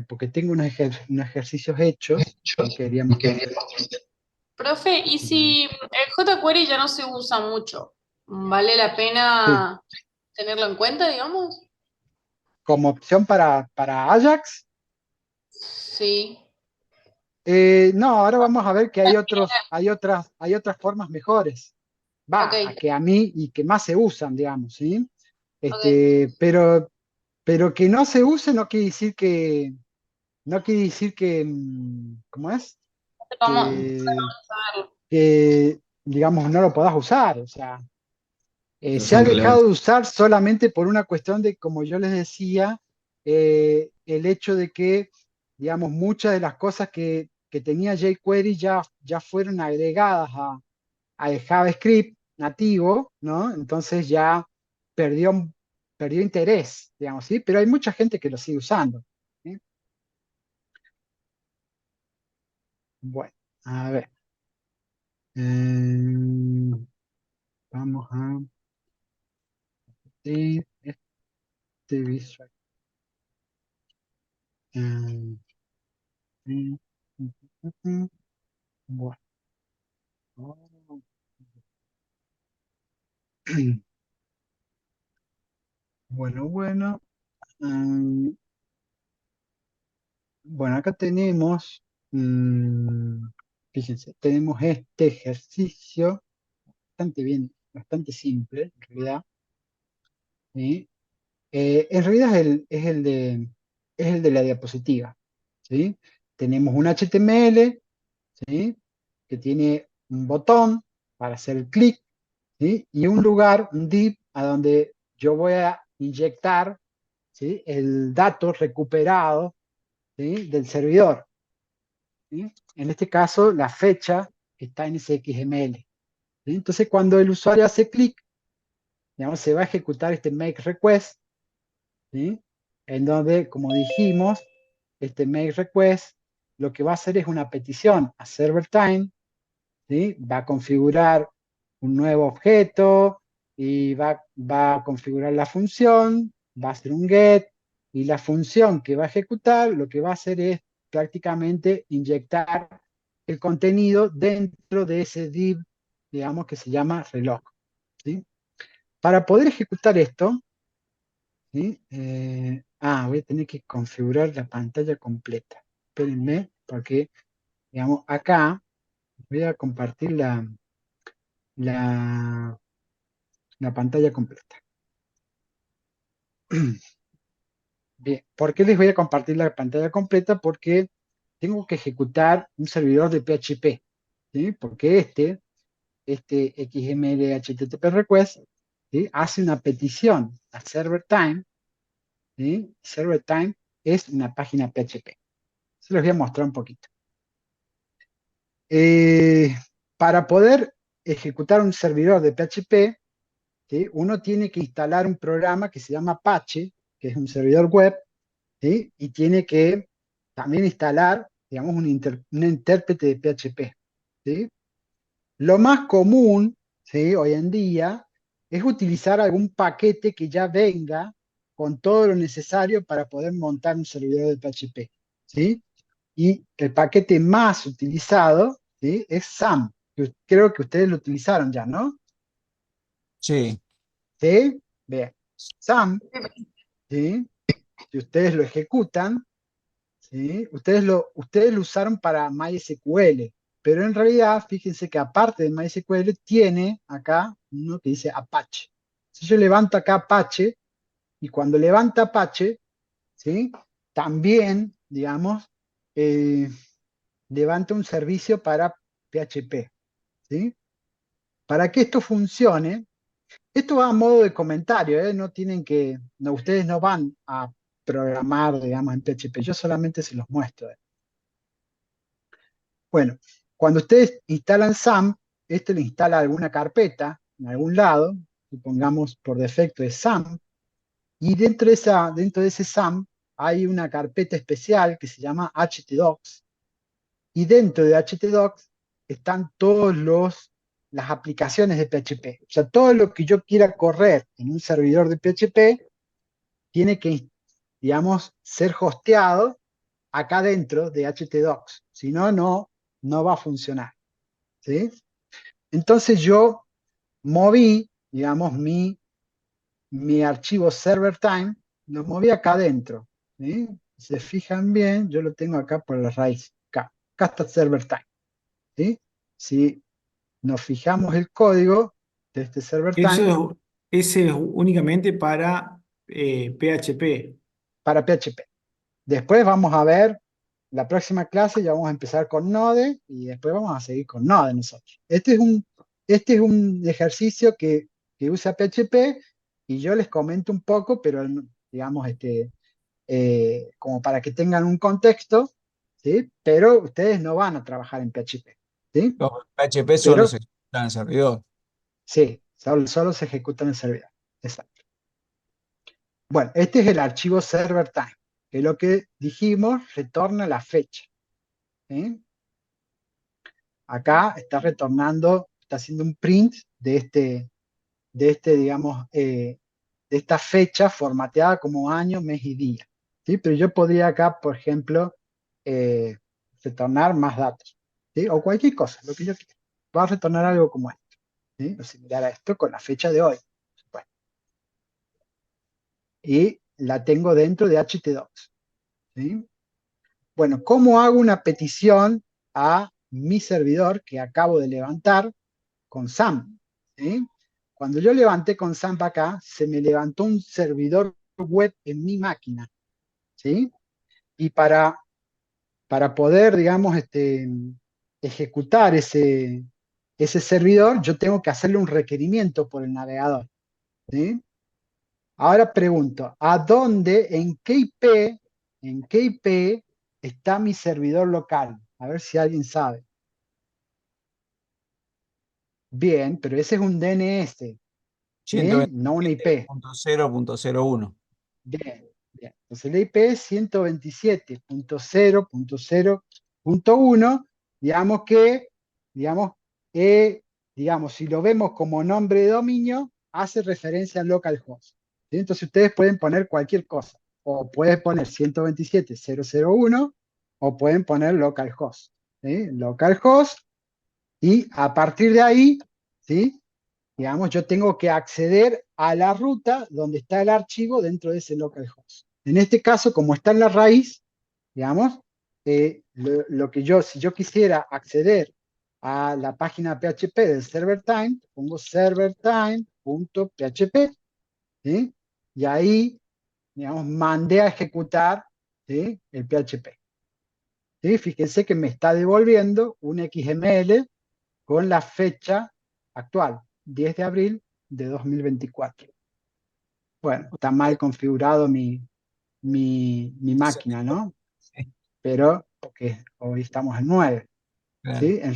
[SPEAKER 2] porque tengo unos ejercicios hechos y quería mostrarles.
[SPEAKER 3] Profe, ¿y
[SPEAKER 2] Mm,
[SPEAKER 3] si el jQuery ya no se usa mucho? ¿Vale la
[SPEAKER 2] Sí,
[SPEAKER 3] pena tenerlo en cuenta, digamos?
[SPEAKER 2] como opción para Ajax.
[SPEAKER 3] Sí,
[SPEAKER 2] No, ahora vamos a ver que hay otras formas mejores.
[SPEAKER 3] ok,
[SPEAKER 2] A que a mí y que más se usan, digamos, ¿sí?
[SPEAKER 3] ok.
[SPEAKER 2] Pero que no se use no quiere decir que, ¿cómo es?
[SPEAKER 3] Vamos
[SPEAKER 2] Que,
[SPEAKER 3] a verlo.
[SPEAKER 2] digamos, no lo podás usar. O sea,
[SPEAKER 8] No
[SPEAKER 2] se ha
[SPEAKER 8] son
[SPEAKER 2] dejado de
[SPEAKER 8] relevantes.
[SPEAKER 2] usar solamente por una cuestión de, como yo les decía, el hecho de que, digamos, muchas de las cosas que tenía jQuery ya fueron agregadas al JavaScript nativo, ¿no? Entonces ya perdió, perdió interés, digamos, ¿sí? Pero hay mucha gente que lo sigue usando. ¿Sí? Bueno, a ver. Eh, vamos a ver este visual. Eh, eh, bueno, bueno. Mm, bueno, acá tenemos, fíjense, tenemos este ejercicio bastante bien, bastante simple, en realidad. ¿Sí? En realidad es el de la diapositiva. ¿Sí? Tenemos un HTML, ¿sí? Que tiene un botón para hacer clic, ¿sí? Y un lugar, un div, a donde yo voy a inyectar, ¿sí? El dato recuperado, ¿sí? Del servidor. ¿Sí? En este caso, la fecha está en ese XML. ¿Sí? Entonces, cuando el usuario hace clic, digamos, se va a ejecutar este make request, ¿sí? En donde, como dijimos, este make request lo que va a hacer es una petición a server time, ¿sí? Va a configurar un nuevo objeto y va a configurar la función, va a hacer un get y la función que va a ejecutar lo que va a hacer es prácticamente inyectar el contenido dentro de ese div, digamos, que se llama reloj, ¿sí? Para poder ejecutar esto, ¿sí? Voy a tener que configurar la pantalla completa. Espérenme, porque, digamos, acá voy a compartir la, la pantalla completa. Bien, ¿por qué les voy a compartir la pantalla completa? Porque tengo que ejecutar un servidor de PHP, ¿sí? Porque este XML HTTP request, ¿sí? Hace una petición a server time, ¿sí? Server time es una página PHP. Se los voy a mostrar un poquito. Eh, para poder ejecutar un servidor de PHP, ¿sí? Uno tiene que instalar un programa que se llama Apache, que es un servidor web, ¿sí? Y tiene que también instalar, digamos, un intérprete de PHP, ¿sí? Lo más común, ¿sí? Hoy en día es utilizar algún paquete que ya venga con todo lo necesario para poder montar un servidor de PHP, ¿sí? Y el paquete más utilizado, ¿sí? Es SAM, que creo que ustedes lo utilizaron ya, ¿no?
[SPEAKER 1] Sí.
[SPEAKER 2] ¿Sí? Bien. SAM, ¿sí? Si ustedes lo ejecutan, ¿sí? Ustedes lo usaron para MySQL, pero en realidad, fíjense que aparte de MySQL, tiene acá uno que dice Apache. Si yo levanto acá Apache, y cuando levanta Apache, ¿sí? También, digamos, eh, levanta un servicio para PHP, ¿sí? Para que esto funcione, esto va a modo de comentario, ¿eh? No tienen que, no, ustedes no van a programar, digamos, en PHP, yo solamente se los muestro. Bueno, cuando ustedes instalan SAM, este le instala alguna carpeta en algún lado, supongamos por defecto es SAM, y dentro de ese SAM hay una carpeta especial que se llama htdocs, y dentro de htdocs están las aplicaciones de PHP. O sea, todo lo que yo quiera correr en un servidor de PHP tiene que, digamos, ser hosteado acá dentro de htdocs. Si no, no va a funcionar, ¿sí? Entonces yo moví, digamos, mi archivo server time, lo moví acá adentro, ¿sí? Si se fijan bien, yo lo tengo acá por la raíz, acá está server time, ¿sí? Si nos fijamos el código de este server time
[SPEAKER 5] Eso ese es únicamente para PHP.
[SPEAKER 2] para PHP. Después vamos a ver, la próxima clase ya vamos a empezar con Node y después vamos a seguir con Node nosotros. Este es un ejercicio que usa PHP y yo les comento un poco, pero digamos, como para que tengan un contexto, ¿sí? Pero ustedes no van a trabajar en PHP, ¿sí?
[SPEAKER 1] Los PHP solo
[SPEAKER 2] Pero
[SPEAKER 1] se ejecutan en el servidor.
[SPEAKER 2] sí, solo se ejecuta en el servidor. Exacto. Bueno, este es el archivo server time, que lo que dijimos retorna la fecha, ¿sí? Acá está retornando, está haciendo un print digamos, de esta fecha formateada como año, mes y día, ¿sí? Pero yo podría acá, por ejemplo, eh, retornar más datos, ¿sí? O cualquier cosa, lo que yo quiera. Voy a retornar algo como esto, ¿sí? O similar a esto con la fecha de hoy. Bueno, y la tengo dentro de htdocs, ¿sí? Bueno, ¿cómo hago una petición a mi servidor que acabo de levantar con SAMP? ¿Sí? Cuando yo levanté con SAMP acá, se me levantó un servidor web en mi máquina, ¿sí? Y para poder, digamos, ejecutar ese servidor, yo tengo que hacerle un requerimiento por el navegador, ¿sí? Ahora pregunto, ¿a dónde, en qué IP está mi servidor local? A ver si alguien sabe. Bien, pero ese es un DNS, ¿sí? No una IP.
[SPEAKER 1] 127.0.01.
[SPEAKER 2] Bien, bien. Entonces la IP es 127.0.0.1, digamos que, digamos, digamos, si lo vemos como nombre de dominio, hace referencia al localhost, ¿sí? Entonces ustedes pueden poner cualquier cosa, o pueden poner 127.0.0.1, o pueden poner localhost, ¿sí? Localhost, y a partir de ahí, ¿sí? Digamos, yo tengo que acceder a la ruta donde está el archivo dentro de ese localhost. En este caso, como está en la raíz, digamos, si yo quisiera acceder a la página PHP del server time, pongo servertime.php, ¿sí? Y ahí digamos, mandé a ejecutar, ¿sí?, el PHP. ¿Sí? Fíjense que me está devolviendo un XML con la fecha actual, 10 de abril de 2024. Bueno, está mal configurado mi máquina, ¿no?
[SPEAKER 1] Sí,
[SPEAKER 2] Pero porque hoy estamos en 9,
[SPEAKER 1] claro.
[SPEAKER 2] ¿sí? En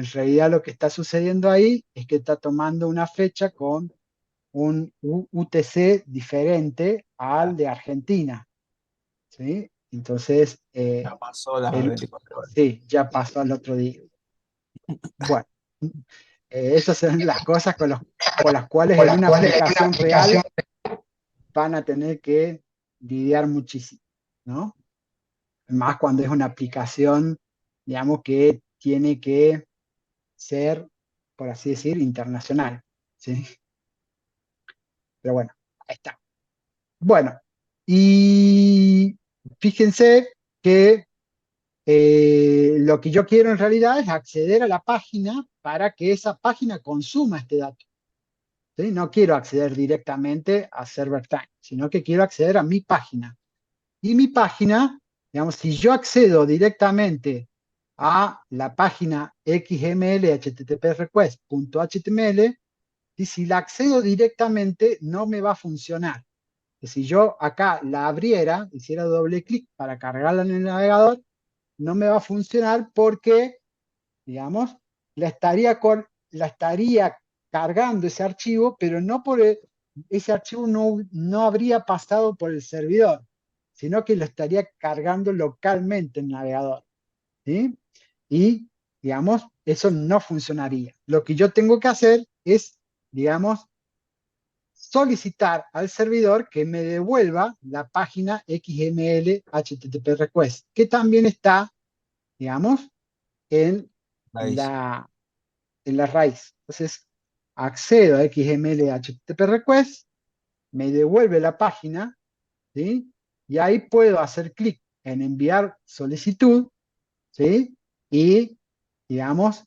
[SPEAKER 2] realidad lo que está sucediendo ahí es que está tomando una fecha con un UTC diferente al de Argentina, ¿sí? Entonces,
[SPEAKER 1] Ya pasó las 24 horas.
[SPEAKER 2] sí, ya pasó al otro día. Bueno, esas son las cosas con las cuales en una aplicación real van a tener que lidiar muchísimo, ¿no? Más cuando es una aplicación, digamos, que tiene que ser, por así decir, internacional, ¿sí? Pero bueno, ahí está. Bueno, y fíjense que lo que yo quiero en realidad es acceder a la página para que esa página consuma este dato, ¿sí? No quiero acceder directamente a Server Time, sino que quiero acceder a mi página. Y mi página, digamos, si yo accedo directamente a la página XML HTTP request.html, y si la accedo directamente no me va a funcionar. Que si yo acá la abriera, hiciera doble clic para cargarla en el navegador, no me va a funcionar porque, digamos, la estaría cargando ese archivo, pero ese archivo no habría pasado por el servidor, sino que lo estaría cargando localmente en el navegador, ¿sí? Y, digamos, eso no funcionaría. Lo que yo tengo que hacer es, digamos, solicitar al servidor que me devuelva la página XML HTTP request, que también está, digamos, en
[SPEAKER 1] Raíz.
[SPEAKER 2] la raíz. Entonces, accedo a XML HTTP request, me devuelve la página, ¿sí? Y ahí puedo hacer clic en enviar solicitud, ¿sí? Y, digamos,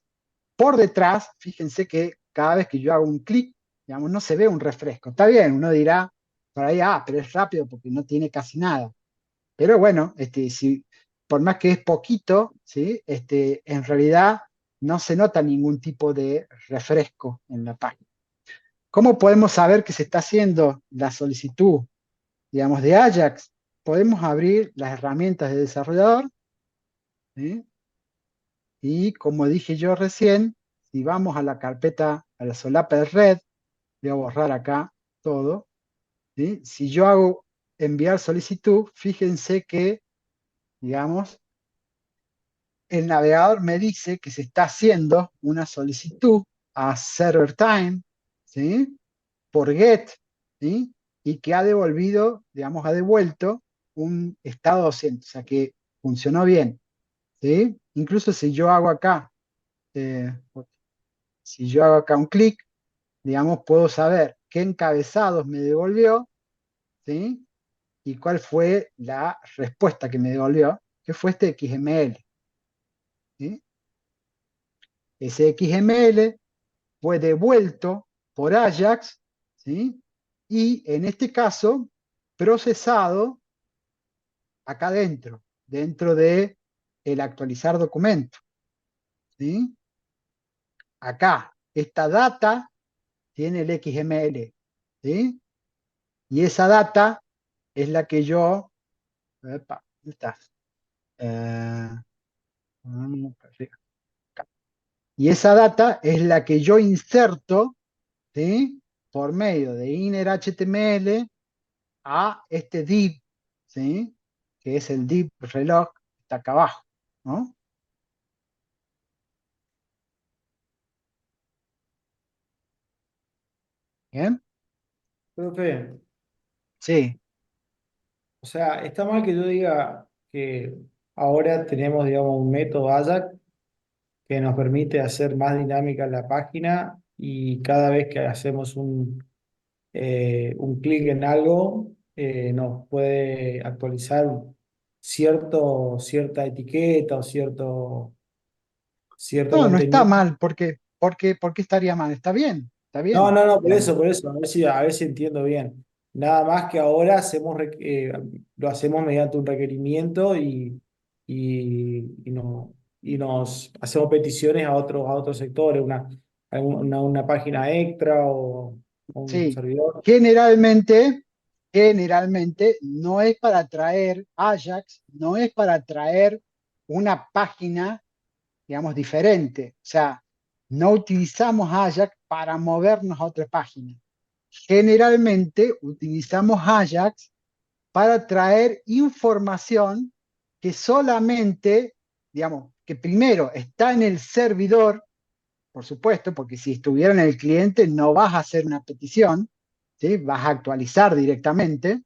[SPEAKER 2] por detrás, fíjense que cada vez que yo hago un clic, digamos, no se ve un refresco. Está bien, uno dirá por ahí, pero es rápido porque no tiene casi nada. Pero bueno, por más que es poquito, ¿sí? En realidad no se nota ningún tipo de refresco en la página. ¿Cómo podemos saber que se está haciendo la solicitud, digamos, de Ajax? Podemos abrir las herramientas de desarrollador, ¿sí? Y como dije yo recién, si vamos a la carpeta, a la solapa de red, voy a borrar acá todo, ¿sí? Si yo hago enviar solicitud, fíjense que, digamos, el navegador me dice que se está haciendo una solicitud a server time, ¿sí?, por GET, ¿sí?, y que ha devuelto, digamos, ha devuelto un estado 200, o sea que funcionó bien, ¿sí? Incluso eh, si yo hago acá un clic, digamos, puedo saber qué encabezados me devolvió, ¿sí?, y cuál fue la respuesta que me devolvió, que fue este XML, ¿sí? Ese XML fue devuelto por Ajax, ¿sí? Y en este caso, procesado acá dentro de el actualizar documento, ¿sí? Acá, esta data tiene el XML, ¿sí? Y esa data es la que yo, epa, ¿dónde estás? Acá. Y esa data es la que yo inserto, ¿sí?, por medio de inner HTML a este div, ¿sí?, que es el div reloj, que está acá abajo, ¿no? ¿Bien?
[SPEAKER 5] Profe,
[SPEAKER 2] Sí.
[SPEAKER 5] o sea, está mal que yo diga que ahora tenemos, digamos, un método Ajax que nos permite hacer más dinámica la página y cada vez que hacemos un clic en algo, nos puede actualizar cierta etiqueta o cierto
[SPEAKER 2] No, no está
[SPEAKER 5] contenido.
[SPEAKER 2] mal, ¿por qué estaría mal? Está bien, está
[SPEAKER 5] No,
[SPEAKER 2] bien.
[SPEAKER 5] no, no,
[SPEAKER 2] Digamos.
[SPEAKER 5] por eso, a ver si entiendo bien. Nada más que ahora lo hacemos mediante un requerimiento y, no, y nos hacemos peticiones a otros sectores, una página extra o un
[SPEAKER 2] Sí,
[SPEAKER 5] servidor.
[SPEAKER 2] generalmente no es para traer Ajax, no es para traer una página, digamos, diferente. O sea, no utilizamos Ajax para movernos a otra página. Generalmente utilizamos Ajax para traer información que solamente, digamos, que primero está en el servidor, por supuesto, porque si estuviera en el cliente no vas a hacer una petición, ¿sí? Vas a actualizar directamente,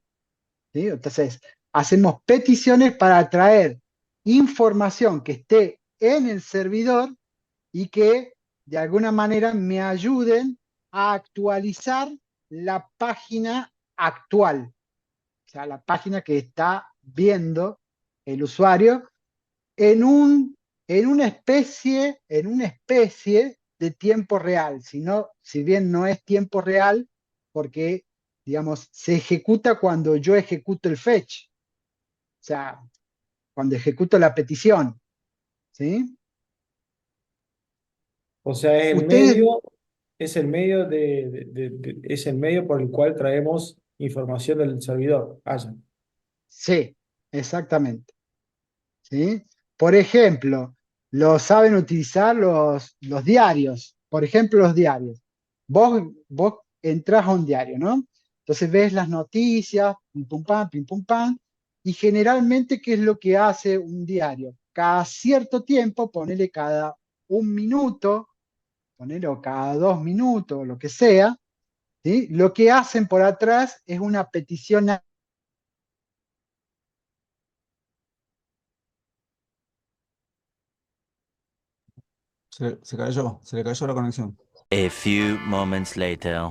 [SPEAKER 2] ¿sí? Entonces, hacemos peticiones para traer información que esté en el servidor y que de alguna manera me ayuden a actualizar la página actual, o sea, la página que está viendo el usuario en en una especie de tiempo real. Si bien no es tiempo real, porque, digamos, se ejecuta cuando yo ejecuto el fetch, o sea, cuando ejecuto la petición, ¿sí?
[SPEAKER 5] O sea,
[SPEAKER 2] Ustedes,
[SPEAKER 5] es el medio es el medio por el cual traemos información del servidor.
[SPEAKER 2] sí, exactamente, ¿sí? Por ejemplo, lo saben utilizar los diarios. Por ejemplo, los diarios. Vos entras a un diario, ¿no? Entonces ves las noticias, pim pum pam, y generalmente, ¿qué es lo que hace un diario? Cada cierto tiempo, ponele cada un minuto, ponele o cada 2 minutos, lo que sea, ¿sí? Lo que hacen por atrás es una petición.
[SPEAKER 1] Se le cayó la conexión.
[SPEAKER 9] A few moments later.